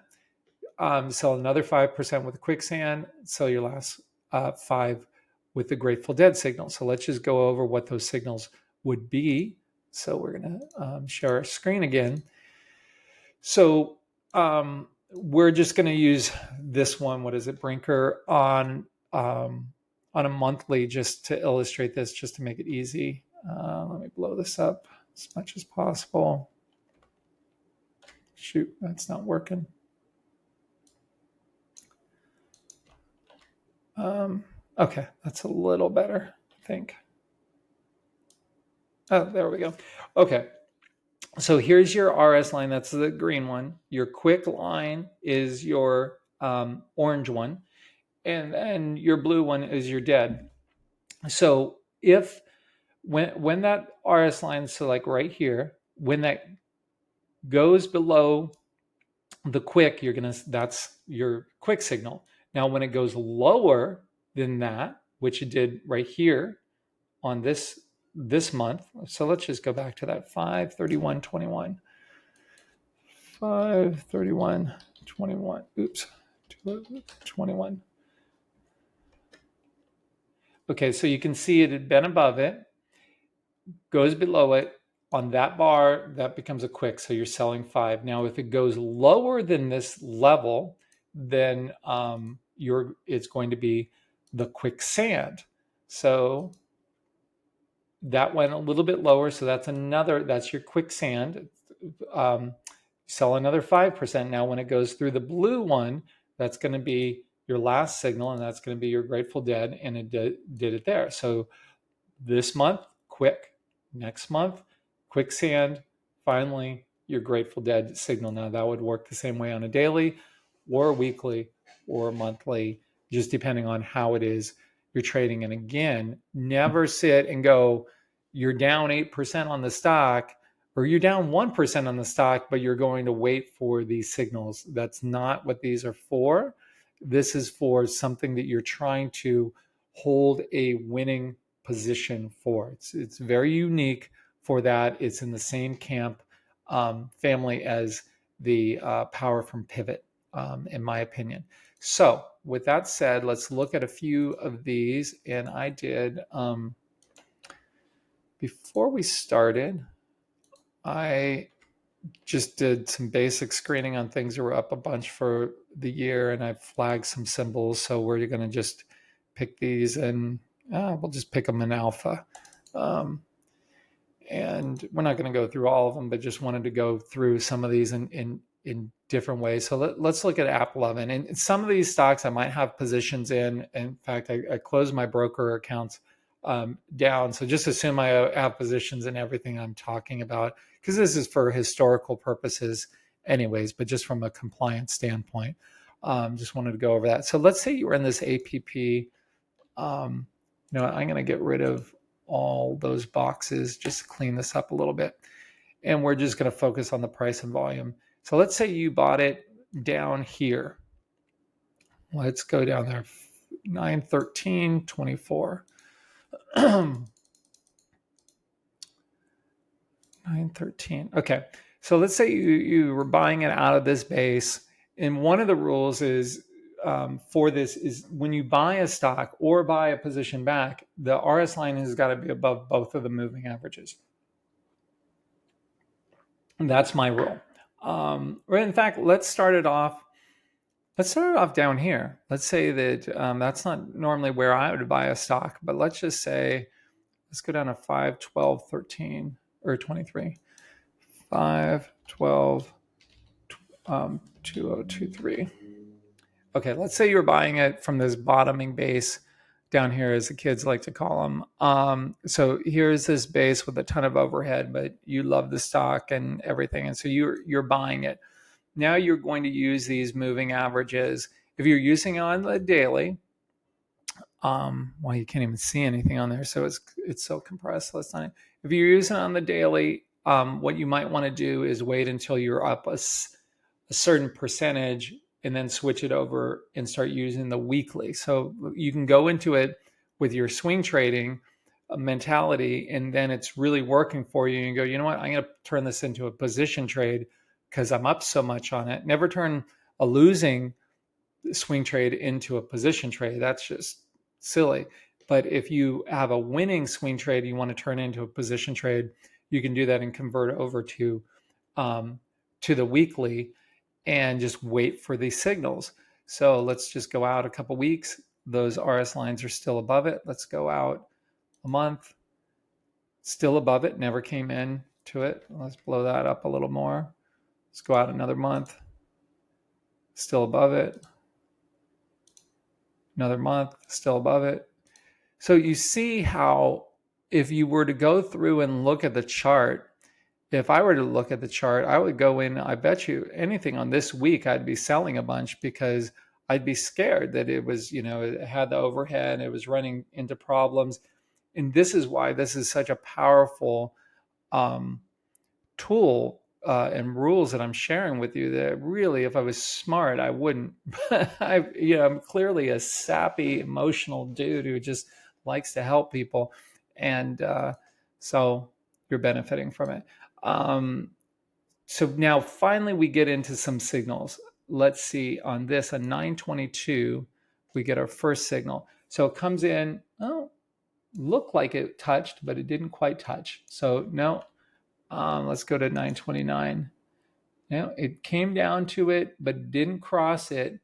sell another 5% with QuickSand, sell your last 5 with the Grateful Dead signal. So let's just go over what those signals would be. So we're going to share our screen again. So we're just going to use this one. What is it, Brinker, on a monthly, just to illustrate this, just to make it easy. Let me blow this up as much as possible. Shoot, that's not working. Okay, that's a little better, I think. Oh, there we go. Okay, so here's your RS line. That's the green one. Your quick line is your orange one. And then your blue one is your dead. So when that RS line, so like right here, when that goes below the quick, that's your quick signal. Now, when it goes lower than that, which it did right here on this month, so let's just go back to that 5/31/21. 5/31/21. Oops, 21. Okay, so you can see it had been above it, goes below it. On that bar, that becomes a quick, so you're selling 5. Now, if it goes lower than this level, then it's going to be the QuickSand. So that went a little bit lower, so that's your QuickSand. Sell another 5%. Now, when it goes through the blue one, that's going to be your last signal, and that's going to be your Grateful Dead, and it did it there. So this month, quick. Next month, QuickSand. Finally, your Grateful Dead signal. Now, that would work the same way on a daily or weekly or monthly, just depending on how it is you're trading. And again, never sit and go, you're down 8% on the stock, or you're down 1% on the stock, but you're going to wait for these signals. That's not what these are for. This is for something that you're trying to hold a winning position for. It's very unique for that. It's in the same camp family as the power from pivot, in my opinion. So with that said, let's look at a few of these. And I did, before we started, I just did some basic screening on things that were up a bunch for the year, and I flagged some symbols. So we're going to just pick these, and we'll just pick them in alpha. And we're not going to go through all of them, but just wanted to go through some of these in different ways. So let's look at App 11. And some of these stocks I might have positions in. In fact, I closed my broker accounts down. So just assume I have positions in everything I'm talking about, because this is for historical purposes anyways, but just from a compliance standpoint, just wanted to go over that. So let's say you were in this APP. I'm going to get rid of all those boxes just to clean this up a little bit. And we're just going to focus on the price and volume. So let's say you bought it down here. Let's go down there, 913.24. 913. Okay. So let's say you were buying it out of this base. And one of the rules is for this is when you buy a stock or buy a position back, the RS line has got to be above both of the moving averages. And that's my rule. In fact, let's start it off. Let's start off down here. Let's say that that's not normally where I would buy a stock, but let's just say, let's go down to 5, 12, 13, or 23. 5, 12, 2023. Okay, let's say you're buying it from this bottoming base down here, as the kids like to call them. So here's this base with a ton of overhead, but you love the stock and everything, and so you're buying it. Now you're going to use these moving averages. If you're using it on the daily, well, you can't even see anything on there, so it's so compressed. Let's not. If you're using it on the daily, what you might want to do is wait until you're up a certain percentage and then switch it over and start using the weekly. So you can go into it with your swing trading mentality, and then it's really working for you. And go, you know what? I'm going to turn this into a position trade because I'm up so much on it. Never turn a losing swing trade into a position trade. That's just silly. But if you have a winning swing trade you want to turn into a position trade, you can do that and convert over to the weekly and just wait for these signals. So let's just go out a couple weeks. Those RS lines are still above it. Let's go out a month. Still above it, never came in to it. Let's blow that up a little more. Let's go out another month. Still above it. Another month, still above it. So you see how if you were to go through and look at the chart, if I were to look at the chart, I would go in, I bet you anything on this week, I'd be selling a bunch because I'd be scared that it was, it had the overhead, it was running into problems. And this is why this is such a powerful tool and rules that I'm sharing with you that really, if I was smart, I wouldn't. I'm clearly a sappy, emotional dude who just likes to help people. And so you're benefiting from it. So now finally we get into some signals. Let's see on this, a 922, we get our first signal. So it comes in, looked like it touched, but it didn't quite touch. So no, let's go to 929. It came down to it, but didn't cross it.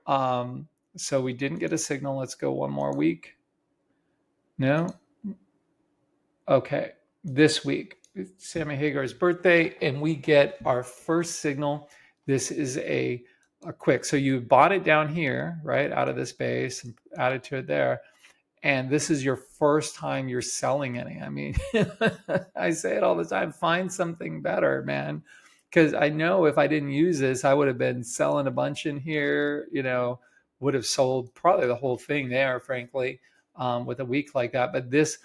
So we didn't get a signal. Let's go one more week. No. Okay. This week, it's Sammy Hagar's birthday, and we get our first signal. This is a quick. So you bought it down here, right, out of this base and added to it there. And this is your first time you're selling any. I mean, I say it all the time, find something better, man. Because I know if I didn't use this, I would have been selling a bunch in here, would have sold probably the whole thing there, frankly, with a week like that. But this,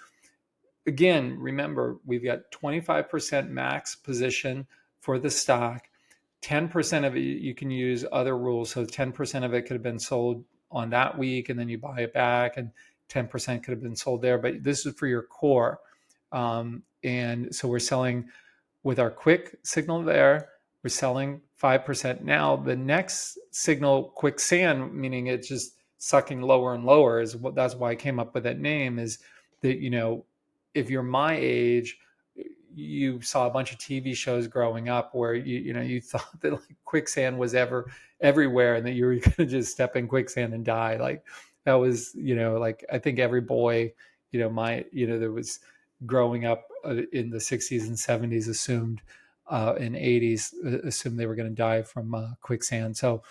again, remember, we've got 25% max position for the stock. 10% of it, you can use other rules. So 10% of it could have been sold on that week, and then you buy it back, and 10% could have been sold there. But this is for your core. And so we're selling with our quick signal there. We're selling 5%. Now, the next signal, QuickSand, meaning it's just sucking lower and lower, that's why I came up with that name, is that, if you're my age, you saw a bunch of TV shows growing up where you thought that like quicksand was everywhere, and that you were going to just step in quicksand and die. Like that was, like I think every boy, that was growing up in the 60s and 70s assumed, in 80s assumed they were going to die from quicksand. So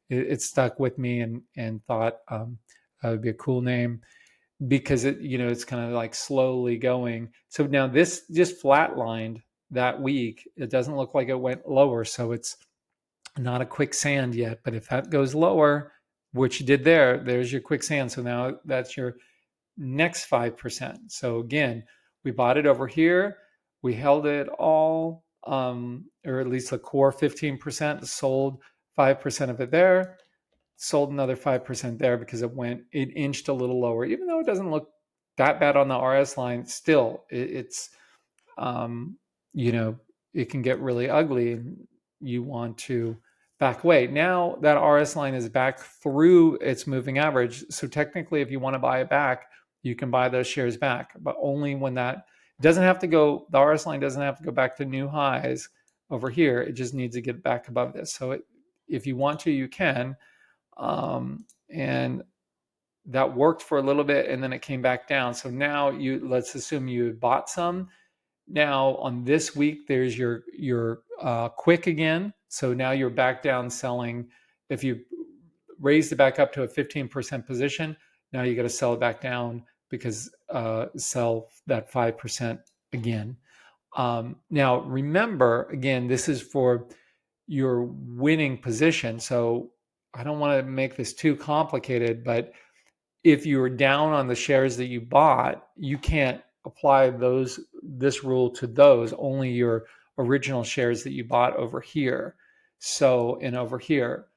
it stuck with me, and thought that would be a cool name, because it's kind of like slowly going. So now this just flatlined that week. It doesn't look like it went lower, so it's not a quicksand yet. But if that goes lower, which you did there's your quicksand. So now that's your next 5%. So again, we bought it over here. We held it all, or at least the core 15%, sold 5% of it there. Sold another 5% there because it inched a little lower, even though it doesn't look that bad on the RS line. Still, it's, it can get really ugly, and you want to back away. Now that RS line is back through its moving average. So technically, if you want to buy it back, you can buy those shares back, but only when the RS line doesn't have to go back to new highs over here. It just needs to get back above this. So if you want to, you can. And that worked for a little bit, and then it came back down. So now let's assume you bought some. Now on this week, there's your quick again. So now you're back down selling. If you raised it back up to a 15% position, now you got to sell it back down because sell that 5% again. Now remember, again, this is for your winning position. So I don't want to make this too complicated, but if you were down on the shares that you bought, you can't apply this rule to those, only your original shares that you bought over here. So, and over here.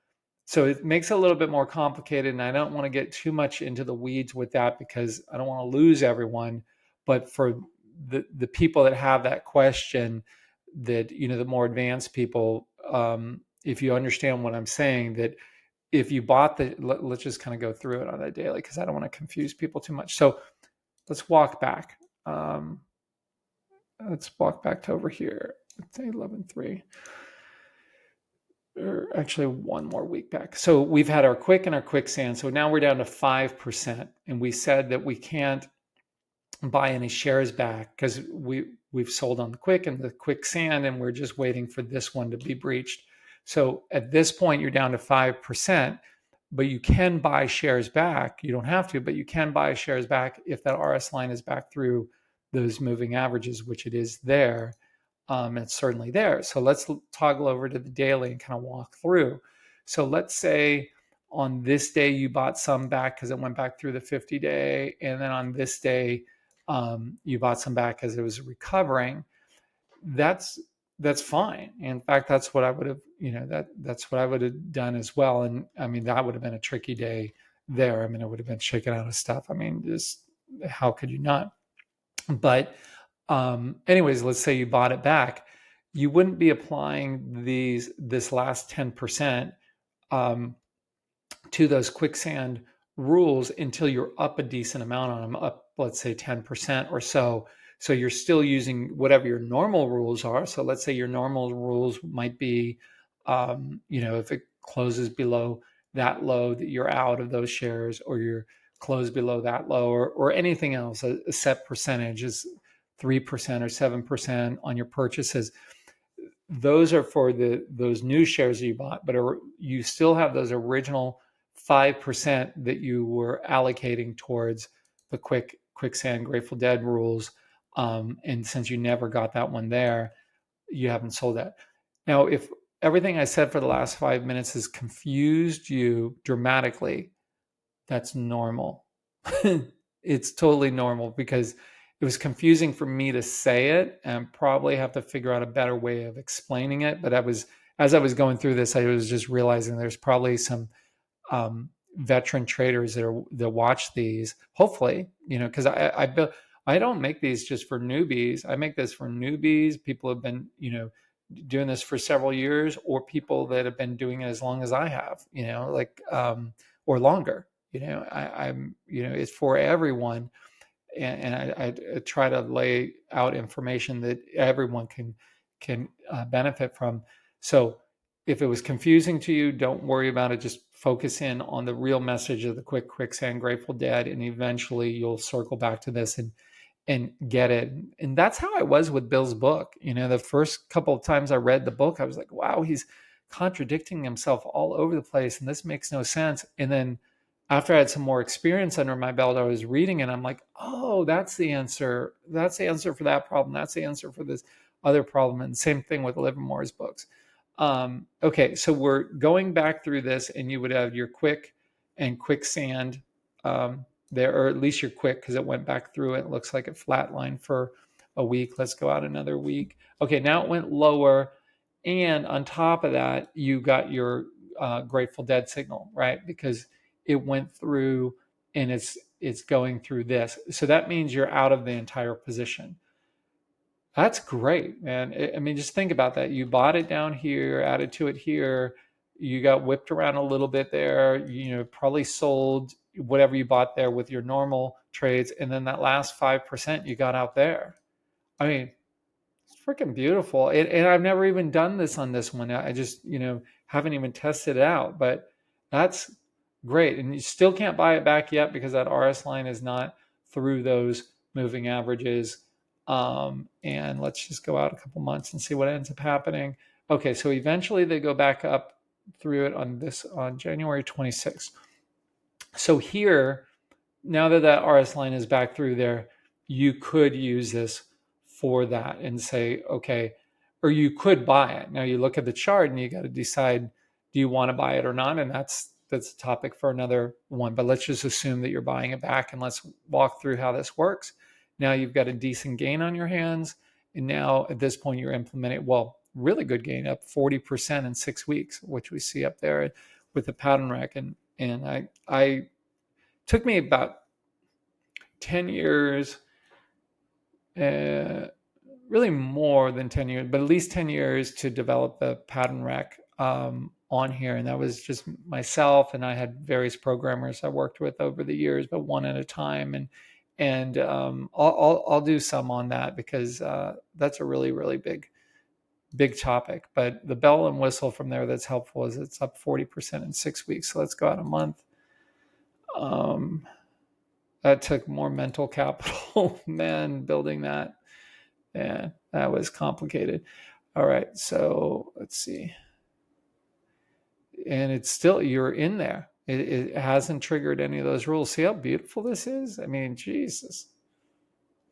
So it makes it a little bit more complicated, and I don't want to get too much into the weeds with that because I don't want to lose everyone. But for the people that have that question, that the more advanced people, if you understand what I'm saying, that if you bought let's just kind of go through it on a daily because I don't want to confuse people too much. So let's walk back. Let's walk back to over here. Let's say 11.3. Or actually one more week back. So we've had our quick and our QuickSand. So now we're down to 5%. And we said that we can't buy any shares back because we've sold on the quick and the QuickSand, and we're just waiting for this one to be breached. So at this point, you're down to 5%, but you can buy shares back. You don't have to, but you can buy shares back if that RS line is back through those moving averages, which it is there. It's certainly there. So let's toggle over to the daily and kind of walk through. So let's say on this day you bought some back because it went back through the 50-day, and then on this day you bought some back because it was recovering. That's fine. In fact, that's what I would have, that's what I would have done as well. And I mean, that would have been a tricky day there. I mean, it would have been shaken out of stuff. I mean, just how could you not? But anyways, let's say you bought it back, you wouldn't be applying this last 10% to those QuickSand rules until you're up a decent amount on them, up, let's say 10% or so. So you're still using whatever your normal rules are. So let's say your normal rules might be, if it closes below that low, that you're out of those shares, or you're closed below that low, or anything else, a set percentage is 3% or 7% on your purchases. Those are for those new shares that you bought, but you still have those original 5% that you were allocating towards the QuickSand Grateful Dead rules. And since you never got that one there, you haven't sold that. Now, if everything I said for the last 5 minutes has confused you dramatically, that's normal. It's totally normal because it was confusing for me to say it, and probably have to figure out a better way of explaining it. But as I was going through this, I was just realizing there's probably some veteran traders that watch these, hopefully, because I don't make these just for newbies. I make this for newbies, people who have been, doing this for several years, or people that have been doing it as long as I have, or longer. I'm, it's for everyone. And I try to lay out information that everyone can benefit from. So if it was confusing to you, don't worry about it. Just focus in on the real message of the QuickSand Grateful Dead, and eventually you'll circle back to this and get it. And that's how I was with Bill's book. The first couple of times I read the book, I was like, wow, he's contradicting himself all over the place, and this makes no sense. And then after I had some more experience under my belt, I was reading it. I'm like, oh, that's the answer. That's the answer for that problem. That's the answer for this other problem. And same thing with Livermore's books. Okay, so we're going back through this, and you would have your quick and QuickSand there, or at least your quick, because it went back through it. It looks like it flatlined for a week. Let's go out another week. Okay, now it went lower. And on top of that, you got your Grateful Dead signal, right? Because it went through and it's going through this. So that means you're out of the entire position. That's great, man. I mean, just think about that. You bought it down here, added to it here. You got whipped around a little bit there. Probably sold whatever you bought there with your normal trades. And then that last 5% you got out there. I mean, it's freaking beautiful. And I've never even done this on this one. I just, haven't even tested it out. But that's great. And you still can't buy it back yet because that RS line is not through those moving averages. And let's just go out a couple months and see what ends up happening. Okay, so eventually they go back up through it on January 26th. So here, now that that RS line is back through there, you could use this for that and say, okay, or you could buy it. Now you look at the chart and you got to decide, do you want to buy it or not? And that's a topic for another one. But let's just assume that you're buying it back and let's walk through how this works. Now you've got a decent gain on your hands. And now at this point you're implementing, well, really good gain, up 40% in 6 weeks, which we see up there with the pattern rec. And I took me about 10 years, really more than 10 years, but at least 10 years to develop the pattern rec on here. And that was just myself, and I had various programmers I worked with over the years, but one at a time. And I'll do some on that because that's a really, really big topic. But the bell and whistle from there that's helpful is it's up 40% in 6 weeks. So let's go out a month. That took more mental capital, man, building that. Yeah, that was complicated. All right, so let's see. And it's still, you're in there. It hasn't triggered any of those rules. See how beautiful this is? I mean, Jesus.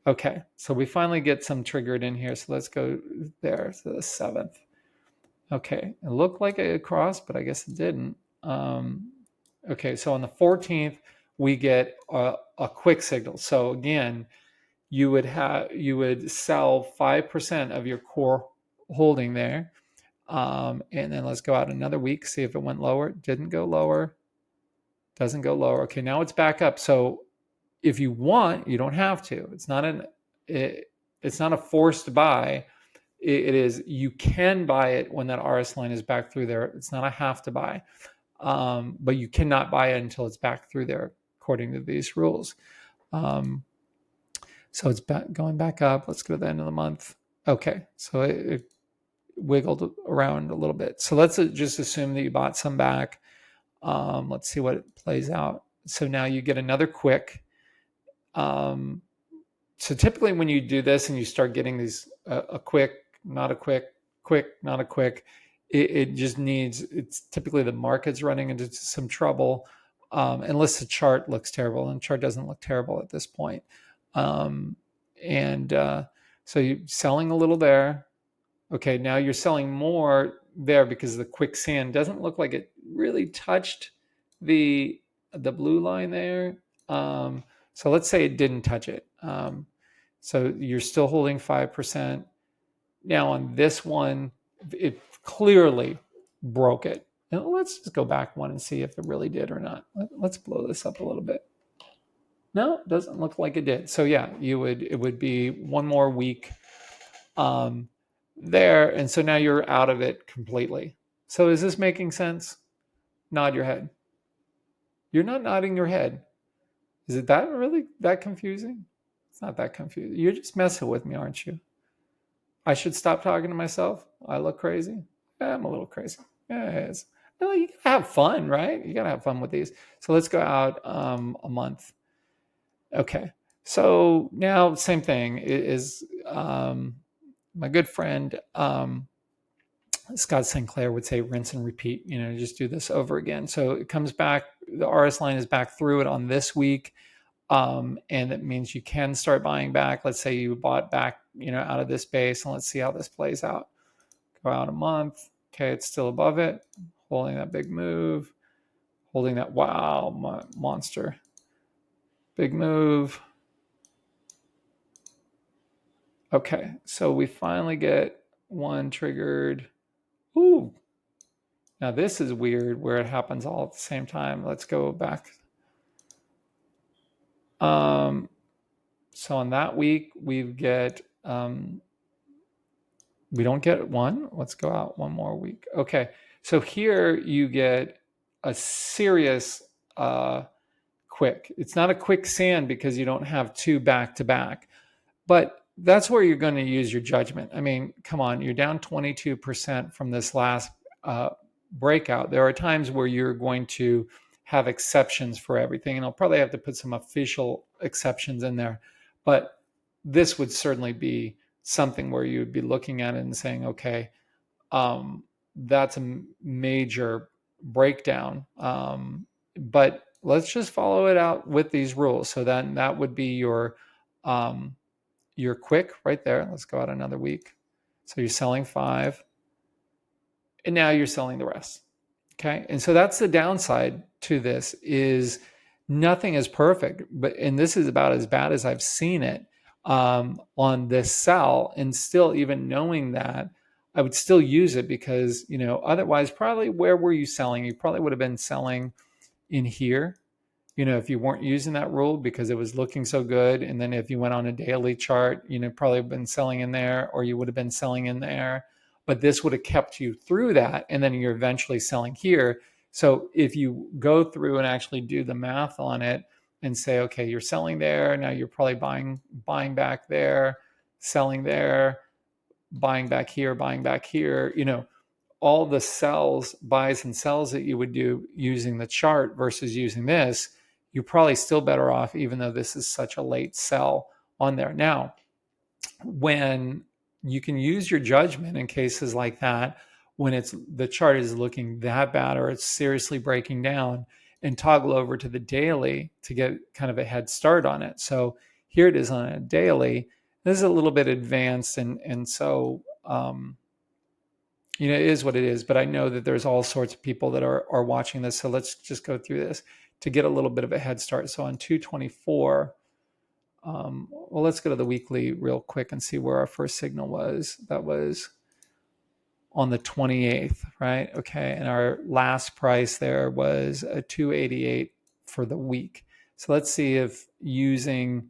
Okay, so we finally get some triggered in here. So let's go there to the 7th. Okay, it looked like it crossed, but I guess it didn't. Okay, so on the 14th, we get a quick signal. So again, you would sell 5% of your core holding there. And then let's go out another week, see if it went lower. Didn't go lower. Doesn't go lower. Okay, now it's back up. So if you want, you don't have to. It's not a forced buy. It is, you can buy it when that RS line is back through there. It's not a have to buy. But you cannot buy it until it's back through there, according to these rules. So it's going back up. Let's go to the end of the month. Okay, so it wiggled around a little bit. So let's just assume that you bought some back. Let's see what it plays out. So now you get another quick. So typically when you do this and you start getting these a quick, not a quick, not a quick, it just needs, it's typically the market's running into some trouble, unless the chart looks terrible, and the chart doesn't look terrible at this point. So you're selling a little there. Okay, now you're selling more there because the QuickSand doesn't look like it really touched the blue line there. So let's say it didn't touch it. So you're still holding 5%. Now on this one, it clearly broke it. And let's just go back one and see if it really did or not. Let's blow this up a little bit. No, it doesn't look like it did. So yeah, it would be one more week there. And so now you're out of it completely. So is this making sense? Nod your head. You're not nodding your head. Is it that really that confusing? It's not that confusing. You're just messing with me, aren't you? I should stop talking to myself. I look crazy. Yeah, I'm a little crazy. Yeah, it is. No, you gotta have fun, right? You gotta have fun with these. So let's go out a month. Okay. So now same thing is my good friend Scott Sinclair would say rinse and repeat, just do this over again. So it comes back, the RS line is back through it on this week. And that means you can start buying back. Let's say you bought back, out of this base, and let's see how this plays out. Go out a month. Okay, it's still above it, holding that big move, holding that monster. Big move. Okay, so we finally get one triggered. Ooh. Now this is weird where it happens all at the same time. Let's go back. So on that week, we get, we don't get one. Let's go out one more week. Okay, so here you get a serious quick. It's not a QuickSand because you don't have two back to back, but that's where you're going to use your judgment. I mean, come on, you're down 22% from this last breakout. There are times where you're going to have exceptions for everything. And I'll probably have to put some official exceptions in there. But this would certainly be something where you would be looking at it and saying, okay, that's a major breakdown. But let's just follow it out with these rules. So then that would be your quick right there. Let's go out another week. So you're selling 5, and now you're selling the rest. Okay. And so that's the downside to this is nothing is perfect, and this is about as bad as I've seen it on this sell. And still, even knowing that, I would still use it because, otherwise probably where were you selling? You probably would have been selling in here, if you weren't using that rule because it was looking so good. And then if you went on a daily chart, probably been selling in there, or you would have been selling in there, but this would have kept you through that. And then you're eventually selling here. So if you go through and actually do the math on it and say, okay, you're selling there. Now you're probably buying back there, selling there, buying back here, all the sells, buys and sells that you would do using the chart versus using this, you're probably still better off, even though this is such a late sell on there. Now, when you can use your judgment in cases like that, when the chart is looking that bad or it's seriously breaking down, and toggle over to the daily to get kind of a head start on it. So here it is on a daily. This is a little bit advanced, and so it is what it is. But I know that there's all sorts of people that are watching this. So let's just go through this to get a little bit of a head start. So on 224, well, let's go to the weekly real quick and see where our first signal was. That was on the 28th, right? Okay. And our last price there was a 288 for the week. So let's see if using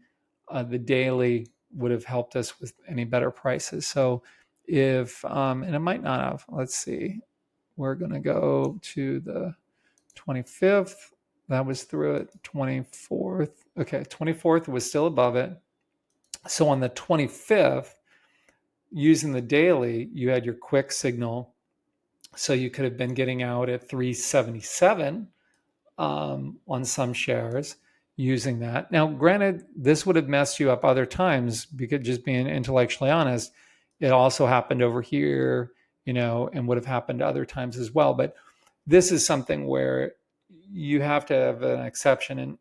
the daily would have helped us with any better prices. So if, and it might not have, let's see, we're going to go to the 25th. That was through it. 24th. Okay. 24th was still above it. So on the 25th, using the daily, you had your quick signal. So you could have been getting out at 377 on some shares using that. Now, granted, this would have messed you up other times because, just being intellectually honest, it also happened over here, and would have happened other times as well. But this is something where you have to have an exception and,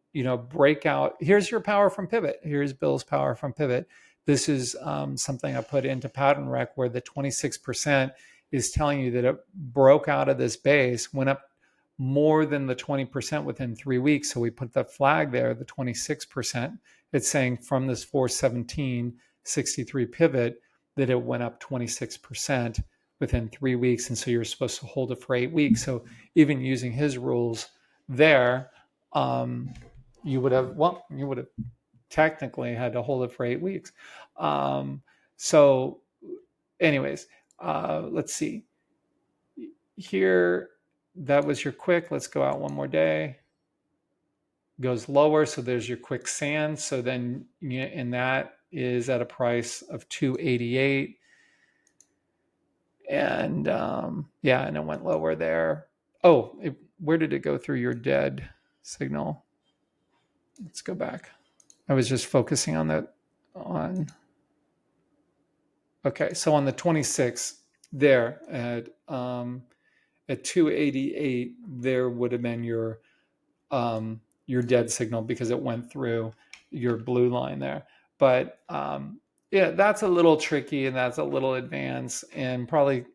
break out. Here's your power from pivot. Here's Bill's power from pivot. This is something I put into pattern rec where the 26% is telling you that it broke out of this base, went up more than the 20% within 3 weeks. So we put the flag there, the 26%. It's saying from this 417.63 pivot that it went up 26% within 3 weeks. And so you're supposed to hold it for 8 weeks. So even using his rules there, you would have technically had to hold it for 8 weeks. So anyways, let's see here. That was your quick. Let's go out one more day. Goes lower. So there's your QuickSand. So then, and that is at a price of 288. And and it went lower there. Oh, where did it go through your dead signal? Let's go back. I was just focusing on that okay. So on the 26th there at 288, there would have been your dead signal because it went through your blue line there. But that's a little tricky and that's a little advanced, and probably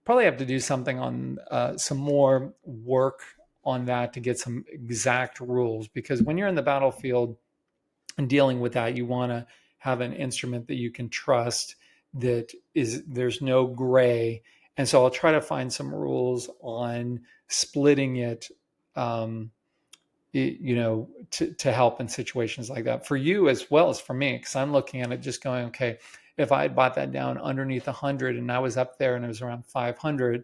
have to do something on some more work on that to get some exact rules, because when you're in the battlefield and dealing with that, you want to have an instrument that you can trust, that there's no gray. And so I'll try to find some rules on splitting it, to help in situations like that for you as well as for me, because I'm looking at it just going, okay, if I had bought that down underneath 100 and I was up there and it was around 500,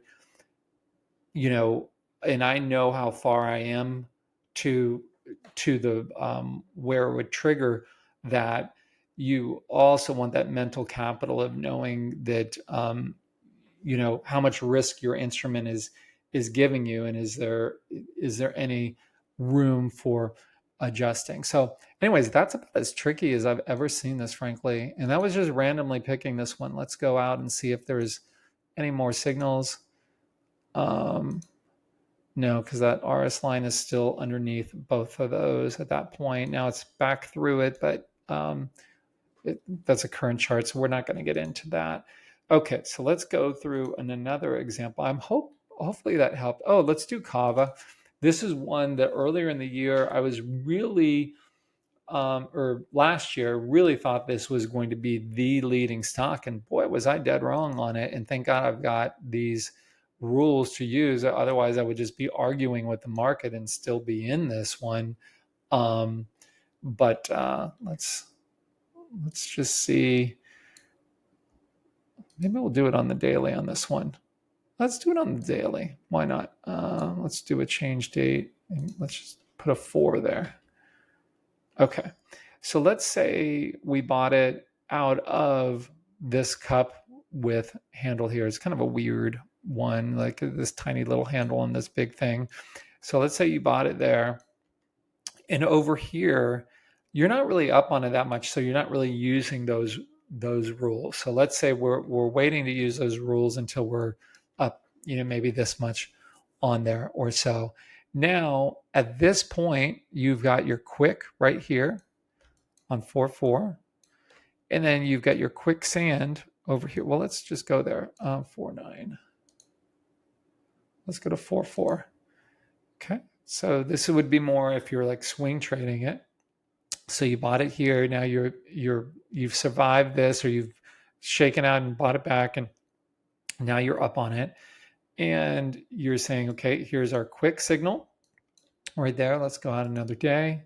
and I know how far I am to the where it would trigger that. You also want that mental capital of knowing that how much risk your instrument is giving you, and is there any room for adjusting. So anyways, that's about as tricky as I've ever seen this, frankly. And that was just randomly picking this one. Let's go out and see if there's any more signals. No, because that RS line is still underneath both of those at that point. Now it's back through it, but that's a current chart, so we're not going to get into that. Okay, so let's go through another example. Hopefully that helped. Oh, let's do Kava. This is one that earlier in the year I was really, or last year, really thought this was going to be the leading stock, and boy, was I dead wrong on it. And thank God I've got these rules to use. Otherwise, I would just be arguing with the market and still be in this one. But let's just see. Maybe we'll do it on the daily on this one. Let's do it on the daily. Why not? Let's do a change date and let's just put a 4 there. Okay. So let's say we bought it out of this cup with handle here. It's kind of a weird one, like this tiny little handle on this big thing. So let's say you bought it there. And over here, you're not really up on it that much. So you're not really using those rules. So let's say we're waiting to use those rules until we're up, maybe this much on there or so. Now, at this point, you've got your quick right here on 4.4. And then you've got your QuickSand over here. Well, let's just go there. 4.9. Let's go to 4.4. Okay. So this would be more if you're like swing trading it. So you bought it here. Now you've survived this, or you've shaken out and bought it back, and now you're up on it. And you're saying, okay, here's our quick signal right there. Let's go out another day.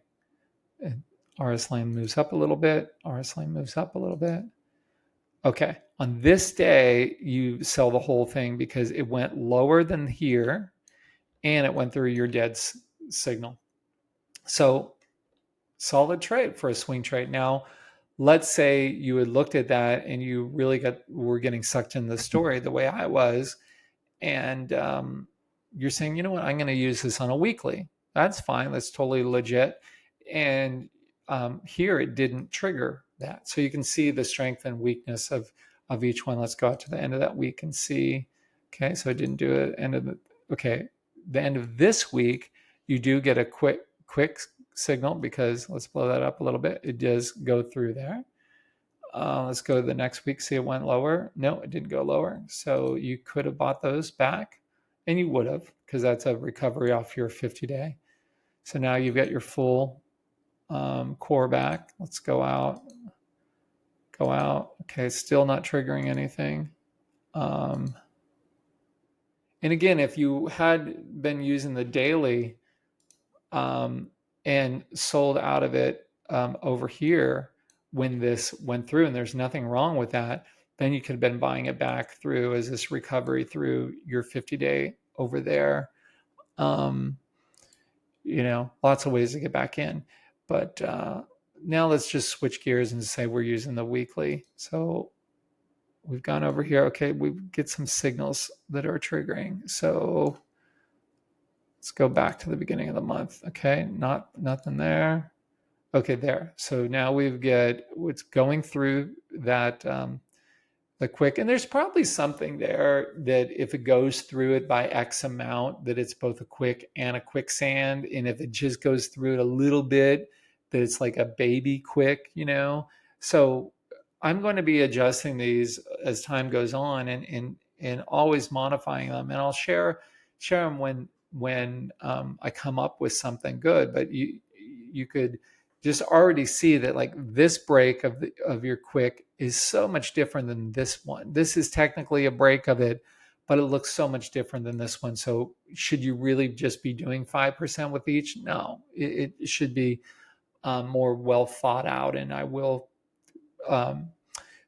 And RS line moves up a little bit. RS line moves up a little bit. Okay. On this day, you sell the whole thing because it went lower than here and it went through your dead signal. So solid trade for a swing trade. Now, let's say you had looked at that and you really were getting sucked into the story the way I was, and you're saying, you know what, I'm going to use this on a weekly. That's fine. That's totally legit. And here it didn't trigger that. So you can see the strength and weakness of each one. Let's go out to the end of that week and see. Okay, so it didn't do it. The end of this week, you do get a quick signal because let's blow that up a little bit. It does go through there. Let's go to the next week, see it went lower. No, it didn't go lower. So you could have bought those back, and you would have, because that's a recovery off your 50-day. So now you've got your full core back. Let's go out. Okay, still not triggering anything. And again, if you had been using the daily and sold out of it over here when this went through, and there's nothing wrong with that, then you could have been buying it back through as this recovery through your 50-day over there. Lots of ways to get back in. But now let's just switch gears and say we're using the weekly. So we've gone over here. Okay, we get some signals that are triggering. So let's go back to the beginning of the month. Okay, nothing there. Okay, there. So now we've got what's going through that the quick, and there's probably something there that if it goes through it by X amount, that it's both a quick and a QuickSand, and if it just goes through it a little bit, that it's like a baby quick, So I'm going to be adjusting these as time goes on, and always modifying them, and I'll share them when I come up with something good. But you could just already see that like this break of your quick is so much different than this one. This is technically a break of it, but it looks so much different than this one. So should you really just be doing 5% with each? No, it should be more well thought out. And I will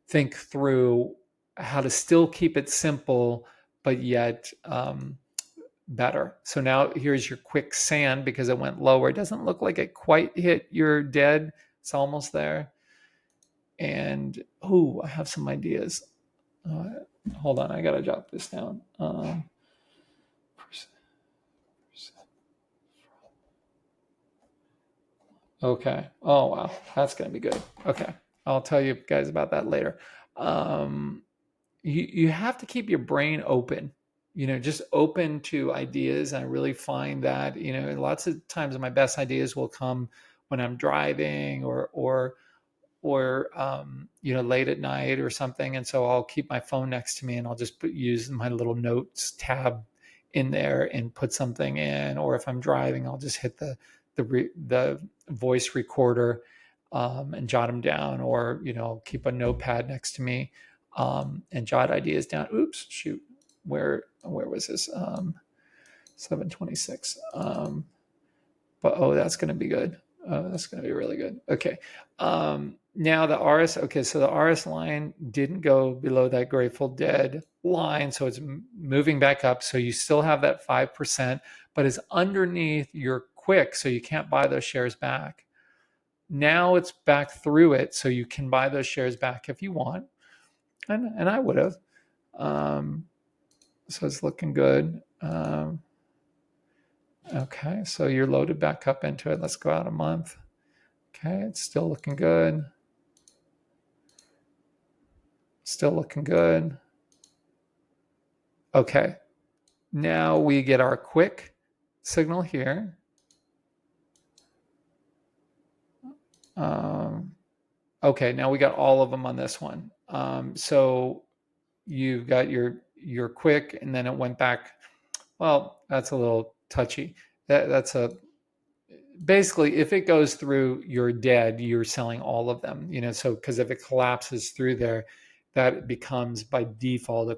think through how to still keep it simple, but yet better. So now here's your QuickSand because it went lower. It doesn't look like it quite hit your dead. It's almost there. And I have some ideas. Hold on, I gotta jot this down. Okay. Oh, wow. That's going to be good. Okay. I'll tell you guys about that later. Um, you have to keep your brain open, just open to ideas. I really find that, lots of times my best ideas will come when I'm driving or late at night or something, and so I'll keep my phone next to me and I'll just use my little notes tab in there and put something in. Or if I'm driving, I'll just hit the voice recorder, and jot them down, or keep a notepad next to me, and jot ideas down. Oops, shoot, where was this? 726. But that's going to be good. That's going to be really good. Okay. Now the RS. Okay, so the RS line didn't go below that Grateful Dead line, so it's moving back up. So you still have that 5%, but it's underneath your quick, so you can't buy those shares back. Now it's back through it, so you can buy those shares back if you want, and I would have. So it's looking good. Okay, so you're loaded back up into it. Let's go out a month. Okay, it's still looking good. Still looking good. Okay, now we get our quick signal here. Okay, now we got all of them on this one. So you've got your quick, and then it went back. Well, that's a little touchy. That's basically, if it goes through, you're dead. You're selling all of them. So because if it collapses through there, that becomes by default a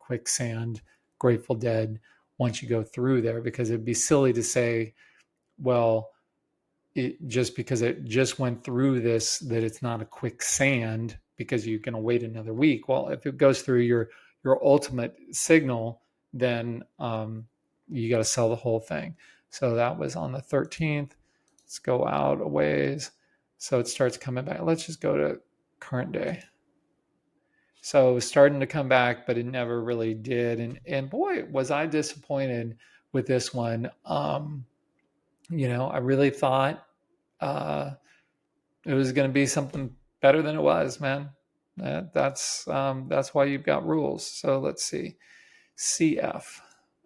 QuickSand, Grateful Dead once you go through there, because it'd be silly to say, well, just because it just went through this, that it's not a QuickSand because you're going to wait another week. Well, if it goes through your ultimate signal, then you got to sell the whole thing. So that was on the 13th. Let's go out a ways. So it starts coming back. Let's just go to current day. So it was starting to come back, but it never really did. And boy, was I disappointed with this one. I really thought it was going to be something better than it was, man. That's why you've got rules. So let's see. CF.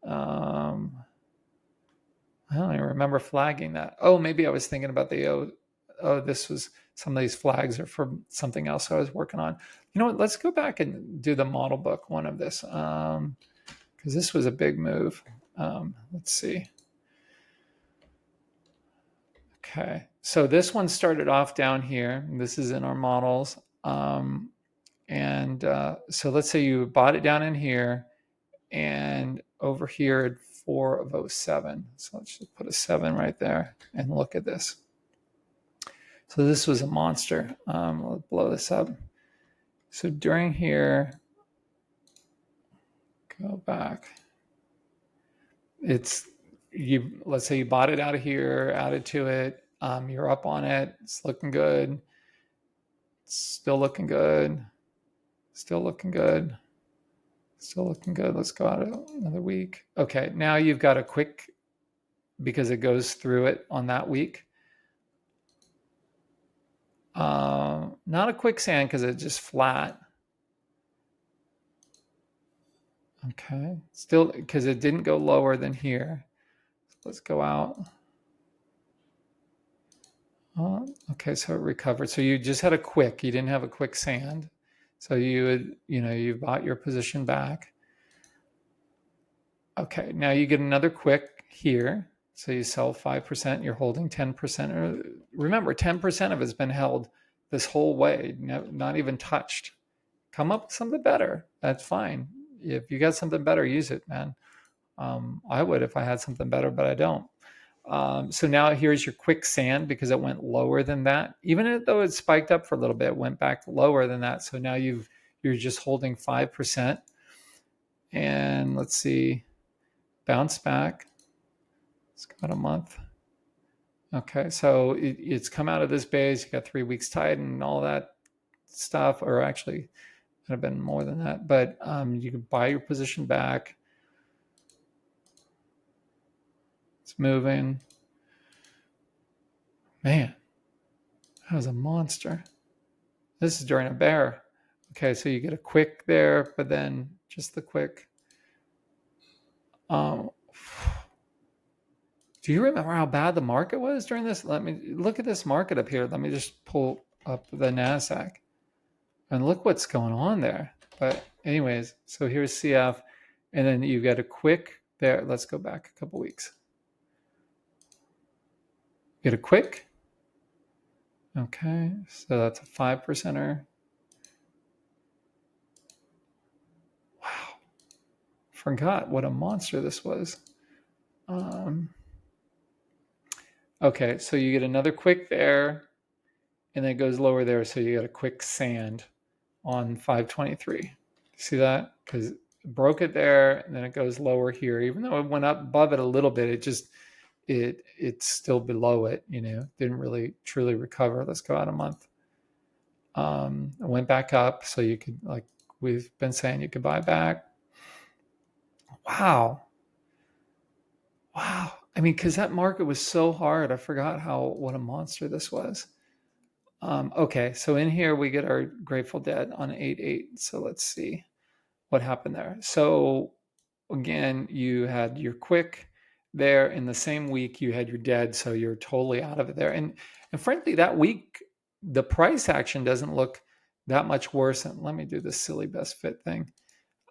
I don't even remember flagging that. Oh, maybe I was thinking about this was, some of these flags are for something else I was working on. You know what? Let's go back and do the model book one of this, because this was a big move. Let's see. Okay, so this one started off down here. This is in our models. So let's say you bought it down in here and over here at 4 of 07. So let's just put a 7 right there and look at this. So this was a monster. Let's blow this up. So during here, go back. Let's say you bought it out of here, added to it. You're up on it. It's looking good. It's still looking good. Still looking good. Still looking good. Let's go out another week. Okay, now you've got a quick, because it goes through it on that week. Not a QuickSand because it's just flat. Okay, still because it didn't go lower than here. Let's go out. Okay, so it recovered. So you just had a quick. You didn't have a QuickSand. So you bought your position back. Okay, now you get another quick here. So you sell 5%, you're holding 10%. Remember, 10% of it's been held this whole way, not even touched. Come up with something better. That's fine. If you got something better, use it, man. I would if I had something better, but I don't. So now here's your QuickSand because it went lower than that. Even though it spiked up for a little bit, it went back lower than that. So now you're just holding 5%. And let's see, bounce back. It's about a month. Okay, so it's come out of this base. You got 3 weeks tight and all that stuff, or actually, it could have been more than that. But you can buy your position back. It's moving. Man, That was a monster. This is during a bear. Okay, so you get a quick there, but then just the quick. Um, do you remember how bad the market was during this? Let me look at this market up here. Let me just pull up the NASDAQ and look what's going on there. But anyways, so here's CF, and then you get a quick there. Let's go back a couple weeks. Get a quick. Okay, so that's a 5%er. Wow, forgot what a monster this was. Okay, so you get another quick there, and then it goes lower there, so you get a QuickSand on 523. See that? Because it broke it there, and then it goes lower here. Even though it went up above it a little bit, it just it's still below it. Didn't really truly recover. Let's go out a month. It went back up, so you could, like we've been saying, you could buy back. Wow. I mean, because that market was so hard, I forgot what a monster this was. Okay, so in here we get our Grateful Dead on 8/8. So let's see what happened there. So again, you had your quick there in the same week. You had your dead, so you're totally out of it there. And frankly, that week the price action doesn't look that much worse. And let me do this silly best fit thing.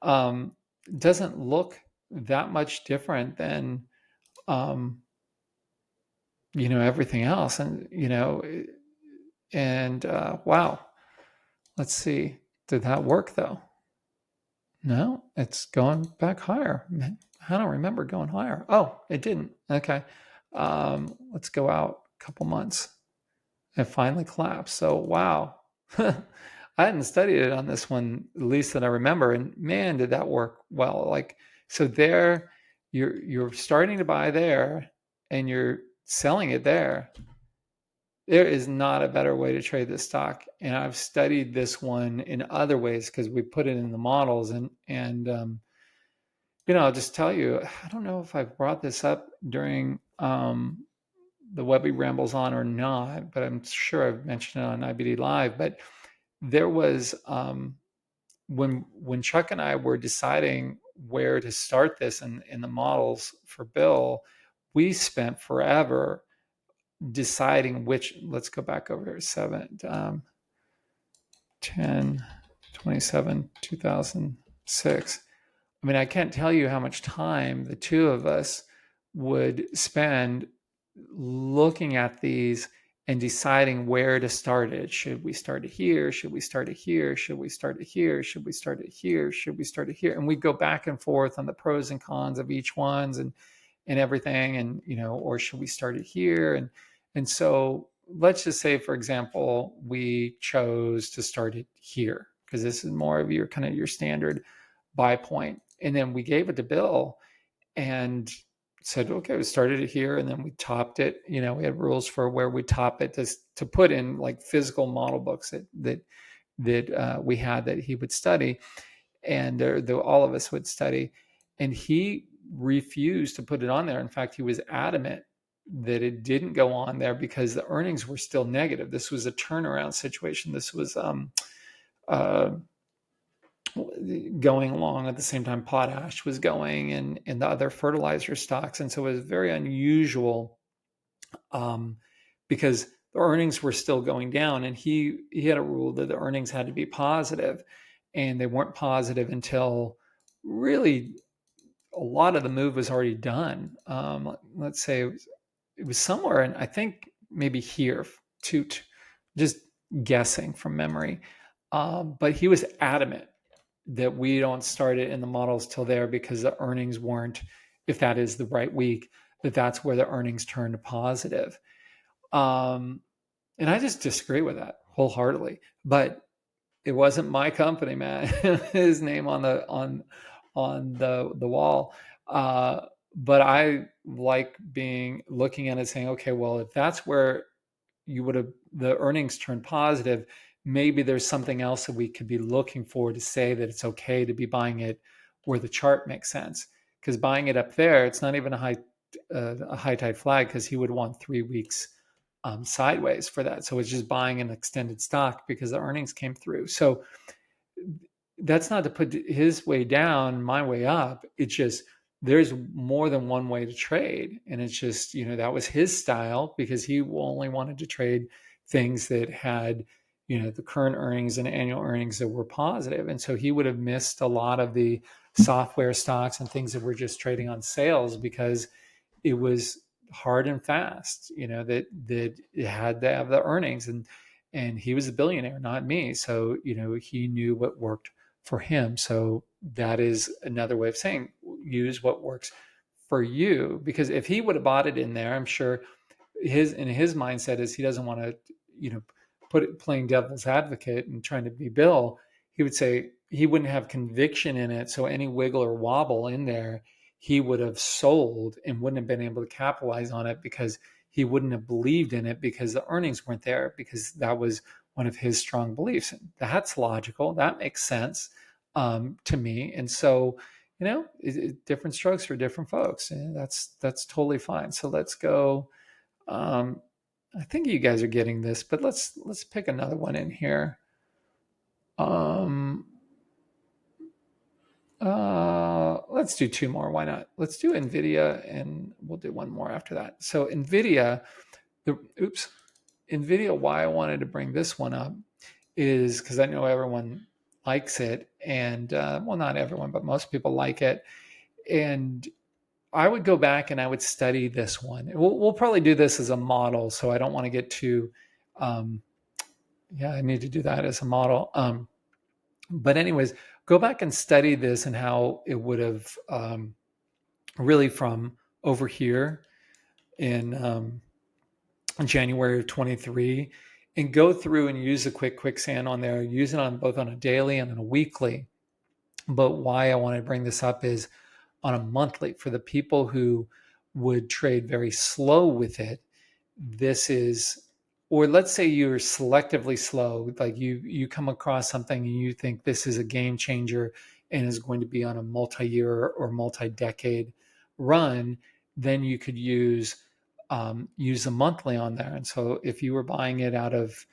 Doesn't look that much different than everything else. And wow, let's see. Did that work though? No, it's going back higher. I don't remember going higher. Oh, it didn't. Okay. Let's go out a couple months. It finally collapsed. So wow. I hadn't studied it on this one, at least that I remember. And man, did that work well. So there you're starting to buy there and you're selling it there. There is not a better way to trade this stock. And I've studied this one in other ways because we put it in the models. And I'll just tell you, I don't know if I brought this up during the Webby Rambles on or not, but I'm sure I've mentioned it on IBD Live. But there was, when Chuck and I were deciding where to start this in the models for Bill, we spent forever deciding which. Let's go back over here. 10 27 2006. I mean, I can't tell you how much time the two of us would spend looking at these and deciding where to start it. Should we start it here? Should we start it here? Should we start it here? Should we start it here? Should we start it here? And we'd go back and forth on the pros and cons of each ones and everything. And, or should we start it here? And so let's just say, for example, we chose to start it here because this is more of your standard buy point. And then we gave it to Bill and said, okay, we started it here. And then we topped it. We had rules for where we top it to put in like physical model books that we had that he would study and all of us would study. And he refused to put it on there. In fact, he was adamant that it didn't go on there because the earnings were still negative. This was a turnaround situation. This was going along at the same time potash was going and the other fertilizer stocks. And so it was very unusual because the earnings were still going down. And he had a rule that the earnings had to be positive, and they weren't positive until really a lot of the move was already done. Let's say it was somewhere, and I think maybe here, to just guessing from memory. But he was adamant that we don't start it in the models till there because the earnings weren't, if that is the right week, that's where the earnings turned positive. And I just disagree with that wholeheartedly. But it wasn't my company, man. His name on the wall. But I like looking at it saying, okay, well, if that's where you would have the earnings turned positive, maybe there's something else that we could be looking for to say that it's okay to be buying it where the chart makes sense. Because buying it up there, it's not even a high tide flag because he would want 3 weeks sideways for that. So it's just buying an extended stock because the earnings came through. So that's not to put his way down, my way up. It's just there's more than one way to trade. And it's just, that was his style because he only wanted to trade things that had, the current earnings and annual earnings that were positive. And so he would have missed a lot of the software stocks and things that were just trading on sales because it was hard and fast, that it had to have the earnings, and he was a billionaire, not me. So, he knew what worked for him. So that is another way of saying use what works for you. Because if he would have bought it in there, I'm sure his mindset is he doesn't want to, put it playing devil's advocate and trying to be Bill. He would say he wouldn't have conviction in it. So any wiggle or wobble in there, he would have sold and wouldn't have been able to capitalize on it because he wouldn't have believed in it because the earnings weren't there, because that was one of his strong beliefs. And that's logical. That makes sense to me. And so, different strokes for different folks. And that's totally fine. So let's go. I think you guys are getting this, but let's pick another one in here. Let's do two more. Why not? Let's do NVIDIA, and we'll do one more after that. So NVIDIA, why I wanted to bring this one up is because I know everyone likes it, and well, not everyone, but most people like it. And I would go back and I would study this one. We'll probably do this as a model, so I don't want to get too. I need to do that as a model. But anyways, go back and study this and how it would have really from over here in January of 23, and go through and use the QuickSand on there. Use it on both on a daily and on a weekly. But why I want to bring this up is on a monthly for the people who would trade very slow with it. This is, or let's say you're selectively slow, like you come across something and you think this is a game changer and is going to be on a multi-year or multi-decade run, then you could use a monthly on there. And so if you were buying it out of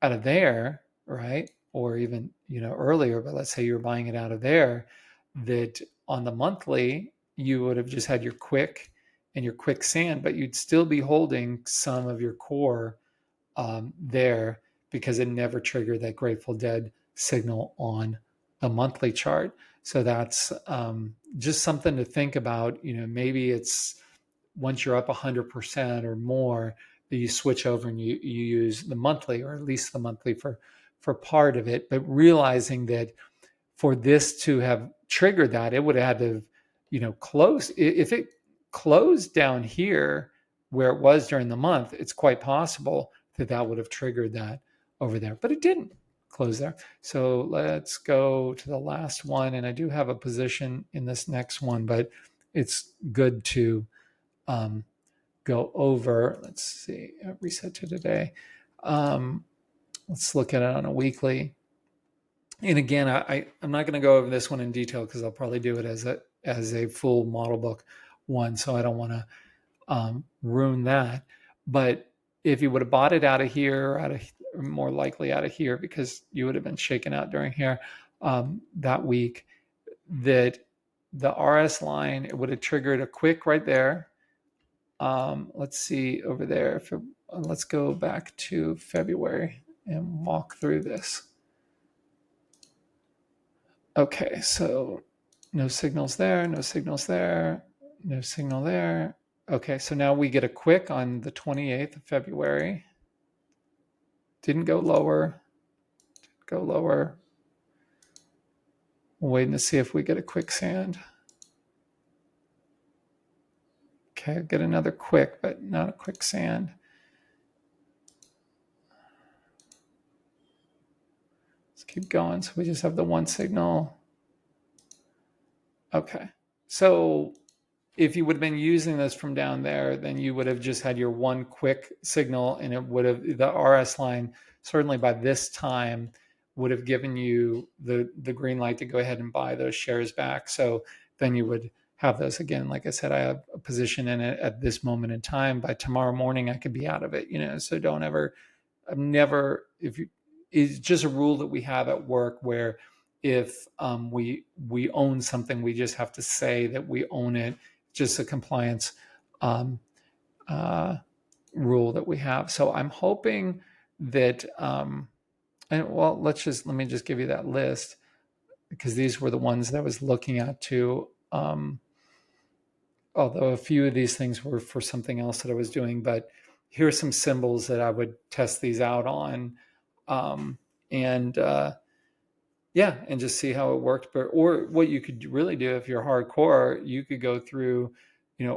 there, right, or even earlier, but let's say you're buying it out of there, that on the monthly you would have just had your quick and your QuickSand, but you'd still be holding some of your core there because it never triggered that Grateful Dead signal on the monthly chart. So that's just something to think about. Maybe it's once you're up 100% or more that you switch over and you use the monthly, or at least the monthly for part of it, but realizing that for this to have triggered that, it would have had to close. If it closed down here where it was during the month, it's quite possible that would have triggered that over there, but it didn't close there. So let's go to the last one. And I do have a position in this next one, but it's good to go over. Let's see, reset to today. Let's look at it on a weekly. And again, I'm not going to go over this one in detail because I'll probably do it as a full model book one. So I don't want to ruin that. But if you would have bought it out of here, more likely out of here, because you would have been shaken out during here that week, that the RS line, it would have triggered a quick right there. Let's see over there. Let's go back to February and walk through this. Okay, so no signals there, no signals there, no signal there. Okay, so now we get a quick on the 28th of February. Didn't go lower. Go lower. We're waiting to see if we get a QuickSand. Okay, get another quick, but not a QuickSand. Let's keep going. So we just have the one signal. Okay, so if you would have been using this from down there, then you would have just had your one quick signal, and it would have, the RS line, certainly by this time, would have given you the green light to go ahead and buy those shares back. So then you would have those again. Like I said, I have a position in it at this moment in time. By tomorrow morning, I could be out of it, so don't ever, I'm never, if you, it's just a rule that we have at work where if we own something, we just have to say that we own it. Just a compliance um, uh, rule that we have. So I'm hoping that, and well, let me just give you that list, because these were the ones that I was looking at too. Although a few of these things were for something else that I was doing, but here are some symbols that I would test these out on. And yeah, and just see how it worked. But or what you could really do if you're hardcore, you could go through,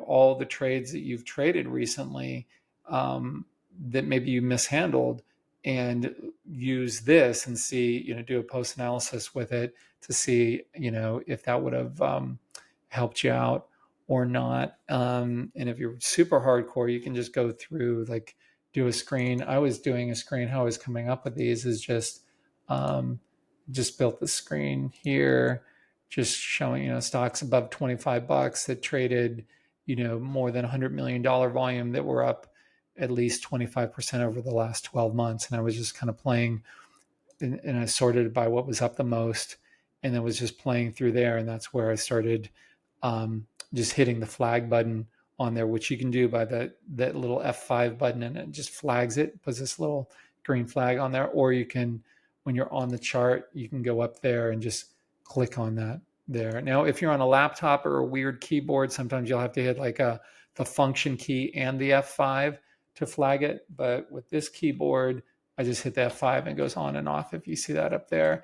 all the trades that you've traded recently, that maybe you mishandled, and use this and see, do a post analysis with it to see, if that would have helped you out or not. And if you're super hardcore, you can just go through, like, do a screen. I was doing a screen. How I was coming up with these is just built the screen here, just showing, stocks above $25 that traded, more than $100 million volume, that were up at least 25% over the last 12 months. And I was just kind of playing, and I sorted by what was up the most, and then was just playing through there. And that's where I started just hitting the flag button on there, which you can do by that little F5 button, and it just flags it, puts this little green flag on there. Or you can, when you're on the chart, you can go up there and just click on that there. Now, if you're on a laptop or a weird keyboard, sometimes you'll have to hit like the function key and the F5 to flag it. But with this keyboard, I just hit the F5 and it goes on and off, if you see that up there.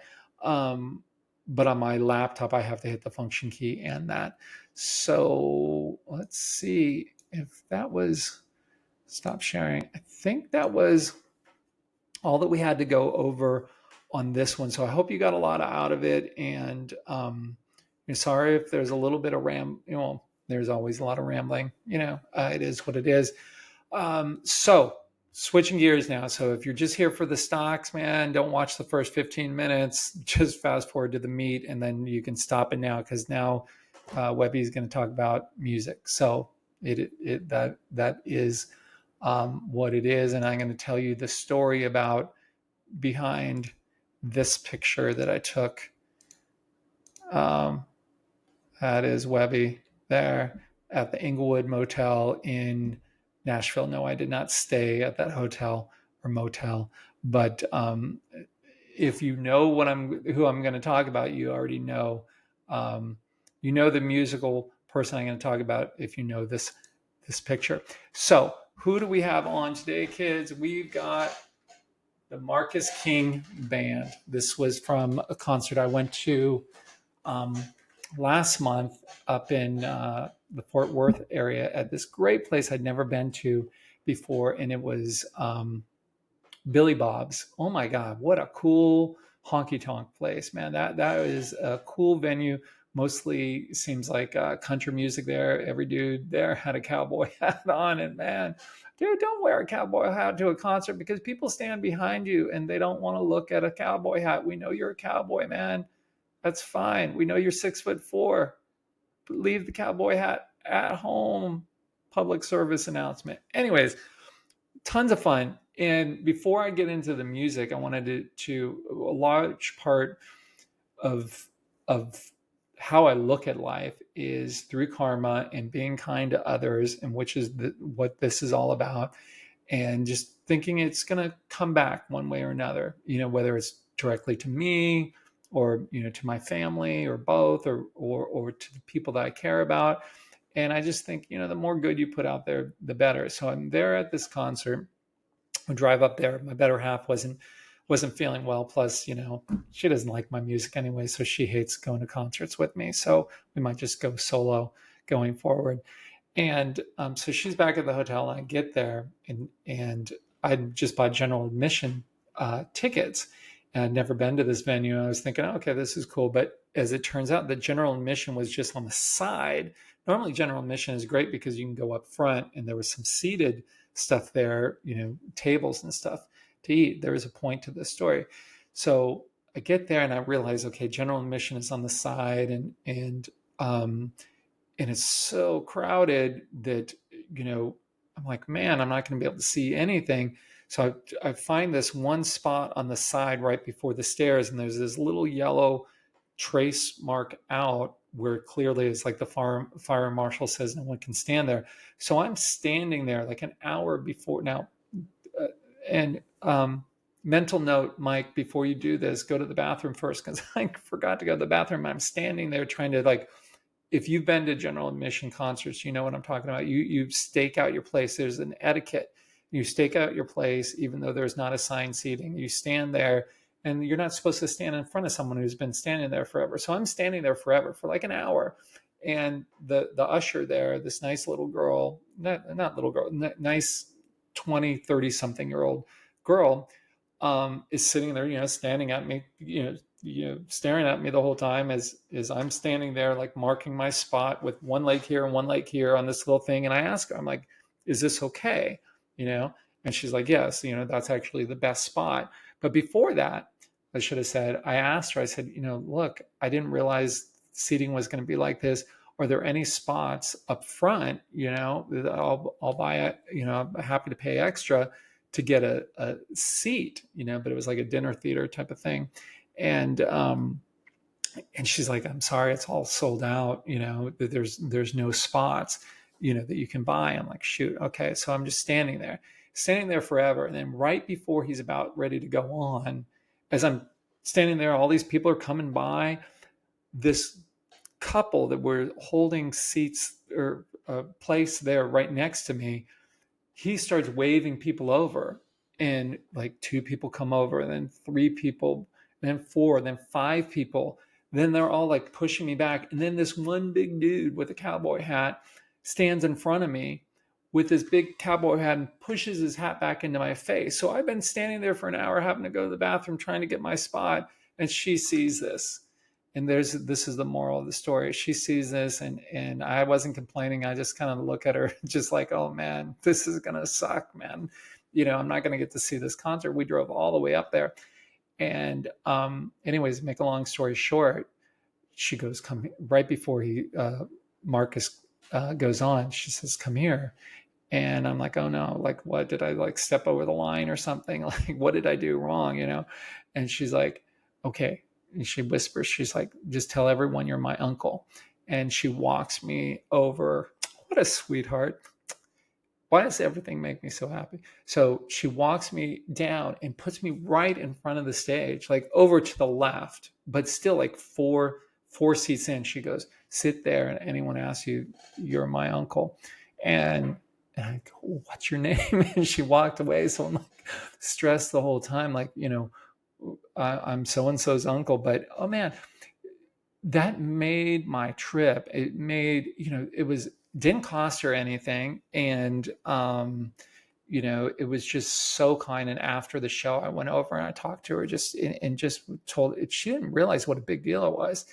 But on my laptop, I have to hit the function key and that. So let's see if that was, stop sharing. I think that was all that we had to go over on this one. So I hope you got a lot out of it. And sorry if there's a little bit of there's always a lot of rambling, it is what it is. So switching gears now. So if you're just here for the stocks, man, don't watch the first 15 minutes, just fast forward to the meat, and then you can stop it now, because now Webby is going to talk about music. So that is what it is. And I'm going to tell you the story about behind this picture that I took. That is Webby there at the Inglewood Motel in Nashville. No, I did not stay at that hotel or motel, but if you know who I'm going to talk about, you already know, the musical person I'm going to talk about, if you know this picture. So who do we have on today, kids? We've got the Marcus King Band. This was from a concert I went to last month up in the Fort Worth area at this great place I'd never been to before, and it was Billy Bob's. Oh my God, what a cool honky tonk place, man! That is a cool venue. Mostly seems like country music there. Every dude there had a cowboy hat on, and man, dude, don't wear a cowboy hat to a concert, because people stand behind you and they don't want to look at a cowboy hat. We know you're a cowboy, man. That's fine. We know you're 6'4". Leave the cowboy hat at home. Public service announcement. Anyways, tons of fun. And before I get into the music, I wanted to a large part of how I look at life is through karma and being kind to others, and which is what this is all about. And just thinking it's going to come back one way or another, whether it's directly to me, or to my family, or both, or to the people that I care about. And I just think, the more good you put out there, the better. So I'm there at this concert. I drive up there. My better half wasn't feeling well. Plus, she doesn't like my music anyway, so she hates going to concerts with me. So we might just go solo going forward. And so she's back at the hotel, and I get there, and I just bought general admission tickets, and I'd never been to this venue. I was thinking, oh, okay, this is cool. But as it turns out, the general admission was just on the side. Normally, general admission is great because you can go up front, and there was some seated stuff there, tables and stuff to eat. There was a point to this story. So I get there and I realize, okay, general admission is on the side, and and it's so crowded that, I'm like, man, I'm not going to be able to see anything. So I find this one spot on the side right before the stairs, and there's this little yellow trace mark out where clearly it's like the fire marshal says no one can stand there. So I'm standing there like an hour before now. Uh, and mental note, Mike, before you do this, go to the bathroom first, because I forgot to go to the bathroom. I'm standing there trying to, like, if you've been to general admission concerts, you know what I'm talking about. You stake out your place. There's an etiquette. You stake out your place, even though there's not assigned seating. You stand there, and you're not supposed to stand in front of someone who's been standing there forever. So I'm standing there forever for like an hour, and the usher there, this nice little girl, not little girl, nice 20, 30 something year old girl, is sitting there, standing at me, staring at me the whole time as I'm standing there, like marking my spot with one leg here and one leg here on this little thing. And I ask her, I'm like, is this okay? And she's like, yes, that's actually the best spot. But before that, I should have said, I asked her, I said, look, I didn't realize seating was going to be like this. Are there any spots up front? I'll buy it, I'm happy to pay extra to get a seat, but it was like a dinner theater type of thing. And she's like, I'm sorry, it's all sold out, there's no spots, that you can buy. I'm like, shoot. Okay. So I'm just standing there forever. And then right before he's about ready to go on, as I'm standing there, all these people are coming by. This couple that were holding seats or a place there right next to me, he starts waving people over, and like two people come over, and then three people, then four, then five people. Then they're all like pushing me back. And then this one big dude with a cowboy hat stands in front of me with this big cowboy hat and pushes his hat back into my face. So I've been standing there for an hour having to go to the bathroom trying to get my spot. And she sees this. And this is the moral of the story. She sees this, and I wasn't complaining. I just kind of look at her just like, oh man, this is gonna suck, man. I'm not gonna get to see this concert. We drove all the way up there. And anyways, make a long story short, she goes, come right before Marcus goes on. She says, come here. And I'm like, oh no, like, what did I, like, step over the line or something? Like, what did I do wrong? And she's like, okay. And she whispers, she's like, just tell everyone you're my uncle. And she walks me over. What a sweetheart. Why does everything make me so happy? So she walks me down and puts me right in front of the stage, like over to the left, but still like four seats in. She goes, sit there, and anyone asks you, you're my uncle. And I go, what's your name? And she walked away. So I'm like stressed the whole time, like, I'm so-and-so's uncle. But oh man, that made my trip. It made, didn't cost her anything. And, it was just so kind. And after the show, I went over and I talked to her and just told it. She didn't realize what a big deal it was.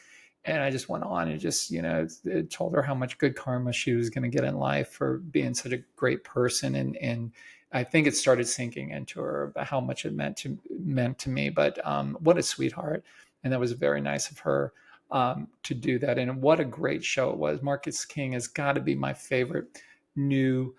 And I just went on and just, it told her how much good karma she was going to get in life for being such a great person. And I think it started sinking into her about how much it meant to me. But what a sweetheart. And that was very nice of her to do that. And what a great show it was. Marcus King has got to be my favorite new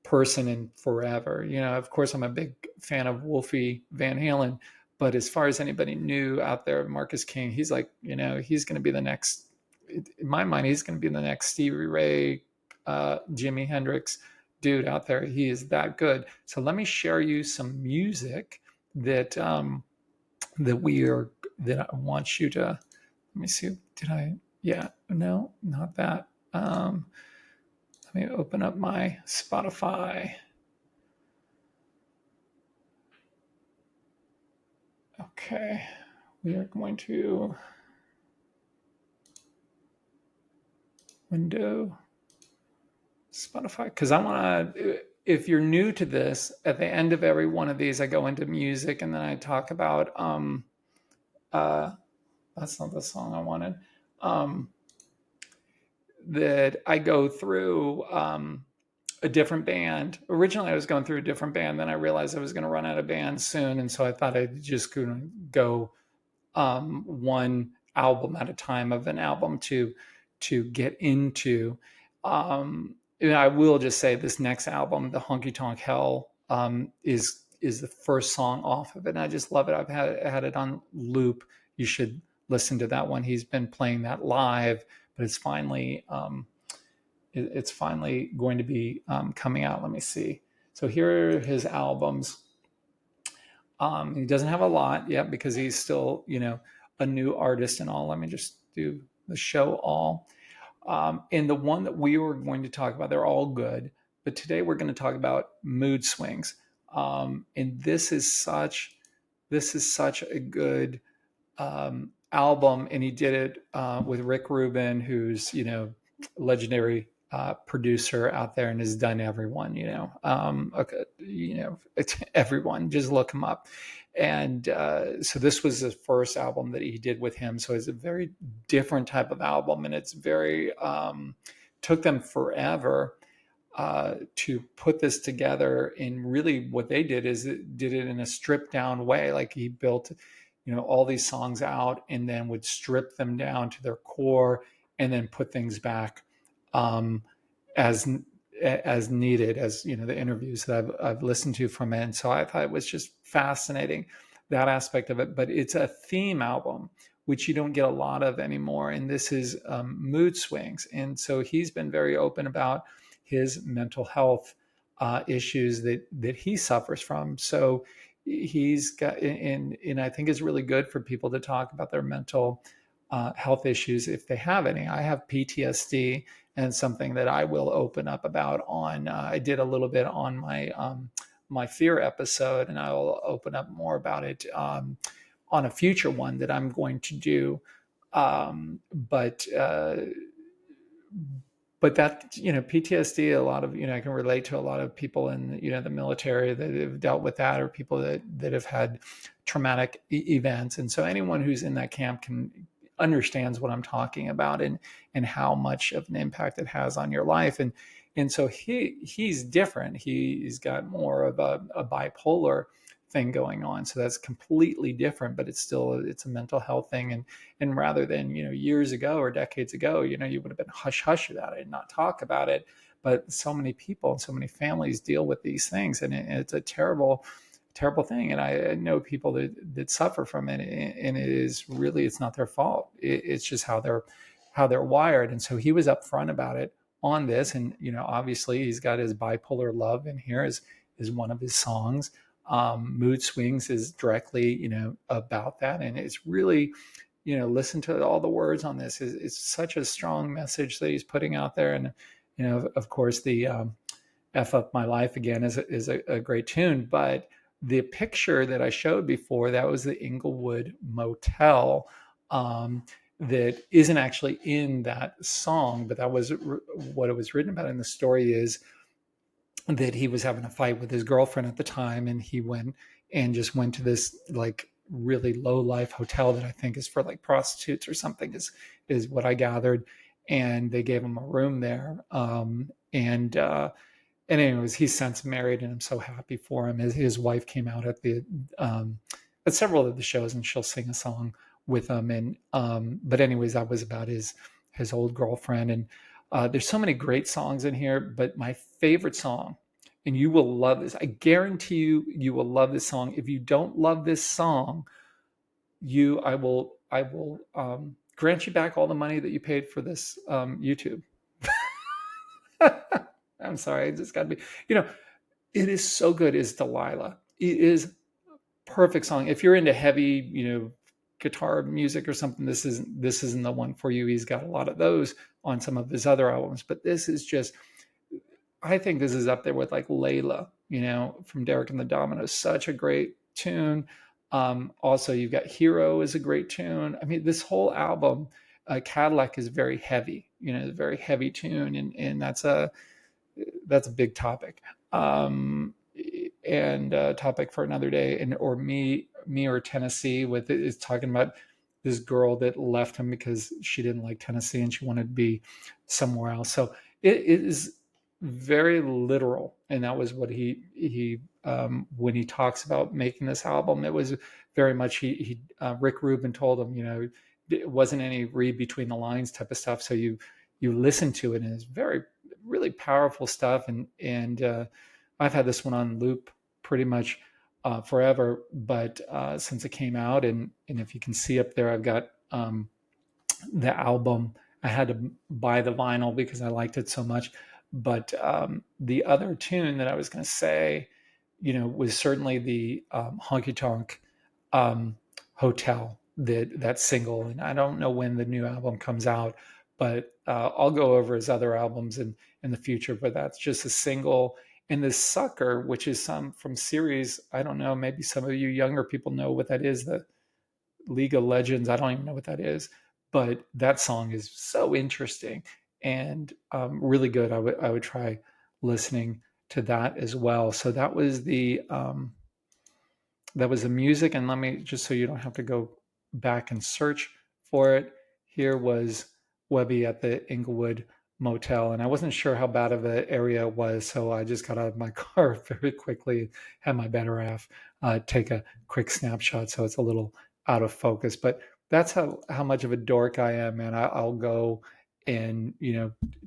person in forever. Of course, I'm a big fan of Wolfie Van Halen, but as far as anybody new out there, Marcus King, he's like, he's going to be the next, in my mind, he's going to be the next Stevie Ray, Jimi Hendrix dude out there. He is that good. So let me share you some music that that I want you to, let me see. No, not that. Let me open up my Spotify. Okay, we are going to window Spotify, because I want to, if you're new to this, at the end of every one of these, I go into music and then I talk about, that's not the song I wanted, that I go through a different band. Originally, I was going through a different band. Then I realized I was going to run out of bands soon. And so I thought I'd just go one album at a time of an album to get into. And I will just say this next album, the Honky Tonk Hell, is the first song off of it, and I just love it. I've had it on loop. You should listen to that one. He's been playing that live, but it's finally going to be coming out. Let me see. So here are his albums. He doesn't have a lot yet because he's still, a new artist and all. Let me just do the show all. And the one that we were going to talk about, they're all good, but today we're going to talk about Mood Swings. And this is such a good album, and he did it with Rick Rubin, who's legendary producer out there and has done everyone. Okay, it's everyone. Just look him up. And so this was the first album that he did with him. So it's a very different type of album, and it's very took them forever to put this together. And really what they did is it did it in a stripped down way. Like he built, all these songs out and then would strip them down to their core and then put things back as needed, as the interviews that I've listened to from it. And so I thought it was just fascinating, that aspect of it. But it's a theme album, which you don't get a lot of anymore. And this is Mood Swings. And so he's been very open about his mental health issues that he suffers from. So he's got, and I think it's really good for people to talk about their mental health issues if they have any. I have PTSD, and something that I will open up about on. I did a little bit on my fear episode, and I will open up more about it on a future one that I'm going to do. But that, PTSD, a lot of, I can relate to a lot of people in, the military that have dealt with that, or people that have had traumatic events. And so anyone who's in that camp understands what I'm talking about, and how much of an impact it has on your life. And so he's different. He's got more of a bipolar thing going on. So that's completely different, but it's a mental health thing. And rather than, years ago or decades ago, you would have been hush hush about it and not talk about it. But so many people and so many families deal with these things, and it's a terrible thing. And I know people that suffer from it, and it's not their fault. It's just how they're wired. And so he was upfront about it on this. And, obviously he's got his bipolar love in here is one of his songs. Mood Swings is directly, about that. And it's really, listen to all the words on this. It's such a strong message that he's putting out there. And, of course, the F Up My Life Again is a great tune. But the picture that I showed before, that was the Inglewood Motel, that isn't actually in that song, but that was what it was written about. And the story is that he was having a fight with his girlfriend at the time, and he went to this like really low life hotel that I think is for like prostitutes or something, is what I gathered. And they gave him a room there. And anyways, he's since married, and I'm so happy for him. His wife came out at several of the shows, and she'll sing a song with him. And but anyways, that was about his old girlfriend. And there's so many great songs in here, but my favorite song, and you will love this, I guarantee you will love this song. If you don't love this song, I will grant you back all the money that you paid for this YouTube. I'm sorry, I just got to be, it is so good, is Delilah. It is perfect song. If you're into heavy, guitar music or something, this isn't the one for you. He's got a lot of those on some of his other albums, but this is just, I think this is up there with like Layla, from Derek and the Dominoes. Such a great tune. Also, you've got Hero is a great tune. I mean, this whole album, Cadillac, is very heavy, a very heavy tune, and that's a big topic. And topic for another day. And or me or Tennessee is talking about this girl that left him because she didn't like Tennessee and she wanted to be somewhere else. So it is very literal, and that was what he when he talks about making this album, it was very much Rick Rubin told him, it wasn't any read between the lines type of stuff. So you you listen to it, and it's very really powerful stuff. And I've had this one on loop pretty much forever, but since it came out, and if you can see up there, I've got the album. I had to buy the vinyl because I liked it so much. But the other tune that I was going to say, was certainly the Honky Tonk um, Hotel, that single. And I don't know when the new album comes out, but I'll go over his other albums in the future. But that's just a single. And this Sucker, which is some from series, I don't know, maybe some of you younger people know what that is. The League of Legends. I don't even know what that is, but that song is so interesting and really good. I would try listening to that as well. So that was the music, and let me just, so you don't have to go back and search for it. Here was Webby at the Inglewood Motel, and I wasn't sure how bad of an area it was, so I just got out of my car very quickly, had my better half take a quick snapshot, so it's a little out of focus. But that's how much of a dork I am, man. I'll go and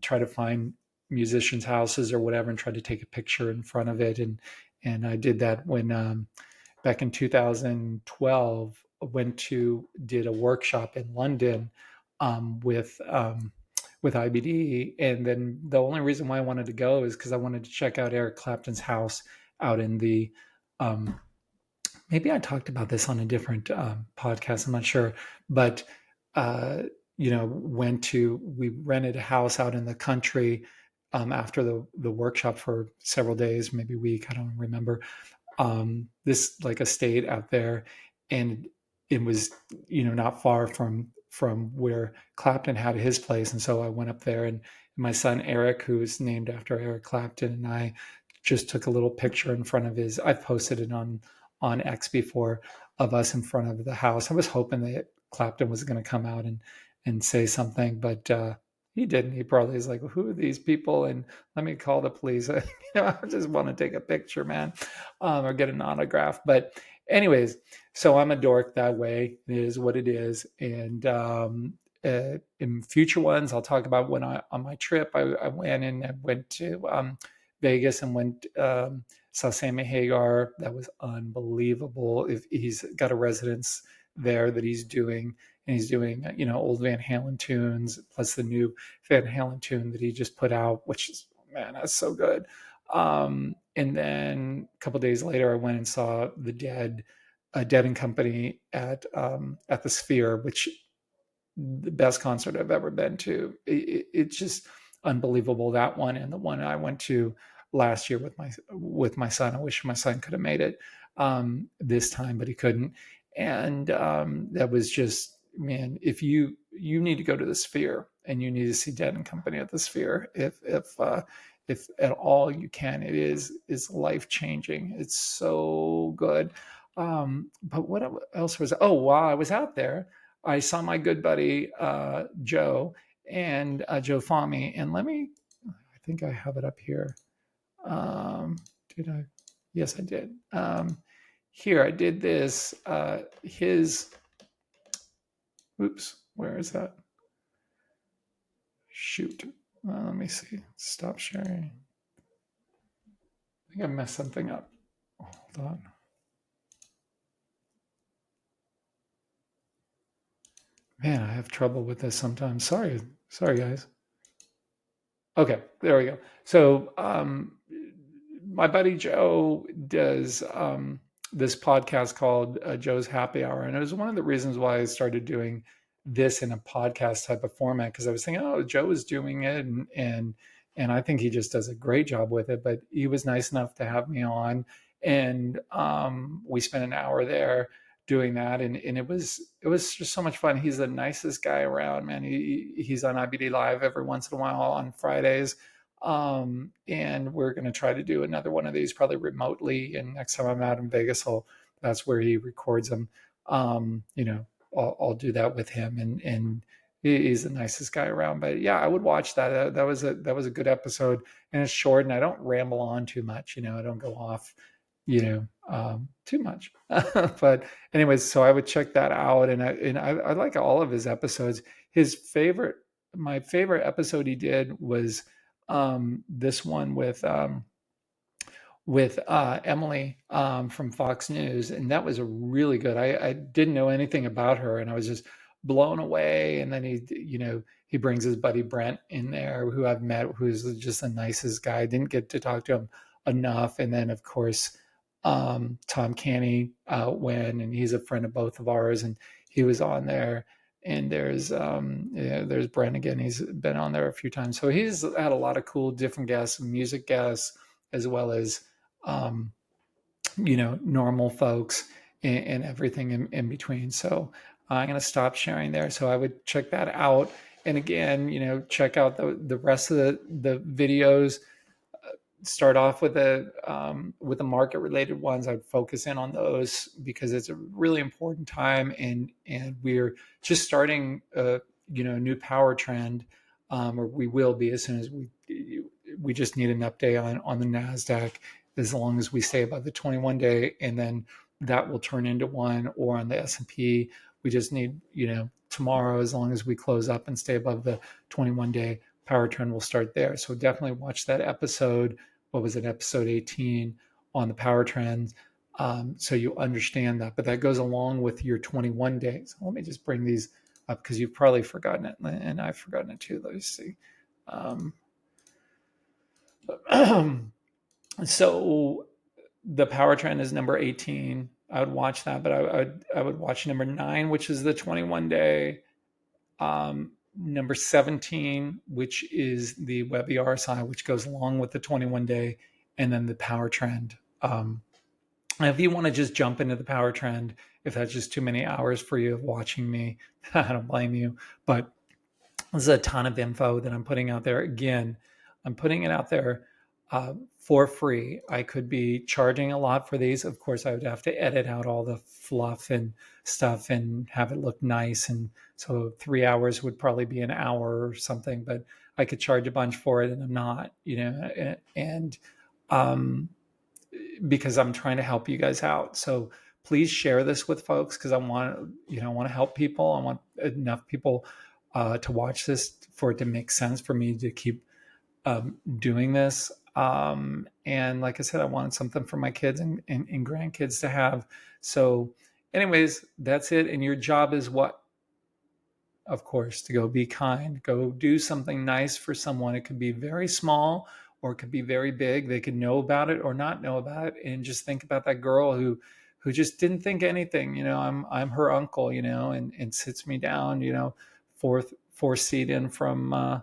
try to find musicians' houses or whatever, and try to take a picture in front of it, and I did that when back in 2012, did a workshop in London with IBD, and then the only reason why I wanted to go is because I wanted to check out Eric Clapton's house out in the um, maybe I talked about this on a different podcast. I'm not sure, but uh, we rented a house out in the country after the workshop for several days, maybe a week. I don't remember. This like estate out there, and it was not far from where Clapton had his place, and so I went up there, and my son Eric, who is named after Eric Clapton, and I just took a little picture in front of his. I've posted it on X before, of us in front of the house. I was hoping that Clapton was going to come out and say something, but he didn't. He probably is like, well, who are these people? And let me call the police. I just want to take a picture, man, or get an autograph. But anyways, so I'm a dork that way. It is what it is. And in future ones, I'll talk about when on my trip, I went to Vegas and saw Sammy Hagar. That was unbelievable. If he's got a residence there that he's doing, and he's doing old Van Halen tunes plus the new Van Halen tune that he just put out, which is, man, that's so good. And then a couple days later, I went and saw the Dead and Company at the Sphere, which the best concert I've ever been to. It's just unbelievable, that one, and the one I went to last year with my son. I wish my son could have made it this time, but he couldn't. And that was just, man, if you need to go to the Sphere, and you need to see Dead and Company at the Sphere, if at all you can. It is life changing. It's so good. But what else was? Oh, while I was out there, I saw my good buddy Joe and Joe Fahmy, and I think I have it up here. Did I? Yes, I did. Here, I did this. Oops, where is that? Shoot. Let me see. Stop sharing. I think I messed something up. Hold on. Man, I have trouble with this sometimes. Sorry, guys. Okay, there we go. So, my buddy Joe does this podcast called Joe's Happy Hour, and it was one of the reasons why I started doing this in a podcast type of format, because I was thinking, oh, Joe is doing it, and I think he just does a great job with it. But he was nice enough to have me on, and we spent an hour there doing that, and it was just so much fun. He's the nicest guy around, man. He's on IBD Live every once in a while on Fridays. And we're going to try to do another one of these probably remotely. And next time I'm out in Vegas, that's where he records them. I'll do that with him, and he's the nicest guy around. But yeah, I would watch that. That was a good episode, and it's short, and I don't ramble on too much. I don't go off, too much. But anyways, so I would check that out, and I like all of his episodes. His favorite my favorite episode he did was this one with Emily from Fox News, and that was a really good. I didn't know anything about her, and I was just blown away. And then he brings his buddy Brent in there, who I've met, who's just the nicest guy. I didn't get to talk to him enough. And then of course Tom Canny and he's a friend of both of ours, and he was on there. And there's Brent again. He's been on there a few times, so he's had a lot of cool different guests, music guests, as well as um, normal folks and everything in between. So I'm going to stop sharing there. So I would check that out. And again, check out the rest of the videos. Start off with the market related ones. I'd focus in on those because it's a really important time, and we're just starting a new power trend, or we will be as soon as we just need an update on the NASDAQ, as long as we stay above the 21 day, and then that will turn into one, or on the S&P we just need tomorrow, as long as we close up and stay above the 21 day power trend, will start there. So definitely watch that episode. What was it, episode 18 on the power trends, so you understand that. But that goes along with your 21 days. Let me just bring these up because you've probably forgotten it, and I've forgotten it too. Let me see. So the power trend is number 18. I would watch that, but I would watch number 9, which is the 21 day. Number 17, which is the Webby RSI, which goes along with the 21 day, and then the power trend. If you want to just jump into the power trend, if that's just too many hours for you of watching me, I don't blame you. But there's a ton of info that I'm putting out there. Again, I'm putting it out there for free. I could be charging a lot for these. Of course, I would have to edit out all the fluff and stuff and have it look nice. And so 3 hours would probably be an hour or something, but I could charge a bunch for it, and I'm not, and because I'm trying to help you guys out. So please share this with folks, because I want to help people. I want enough people to watch this for it to make sense for me to keep doing this. And like I said, I wanted something for my kids and grandkids to have. So anyways, that's it. And your job is what? Of course, to go be kind, go do something nice for someone. It could be very small or it could be very big. They could know about it or not know about it. And just think about that girl who just didn't think anything. I'm her uncle, and sits me down, fourth seat in from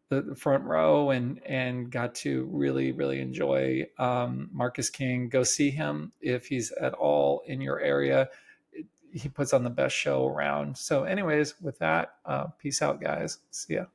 the front row, and got to really, really enjoy Marcus King. Go see him if he's at all in your area. He puts on the best show around. So anyways, with that, peace out, guys. See ya.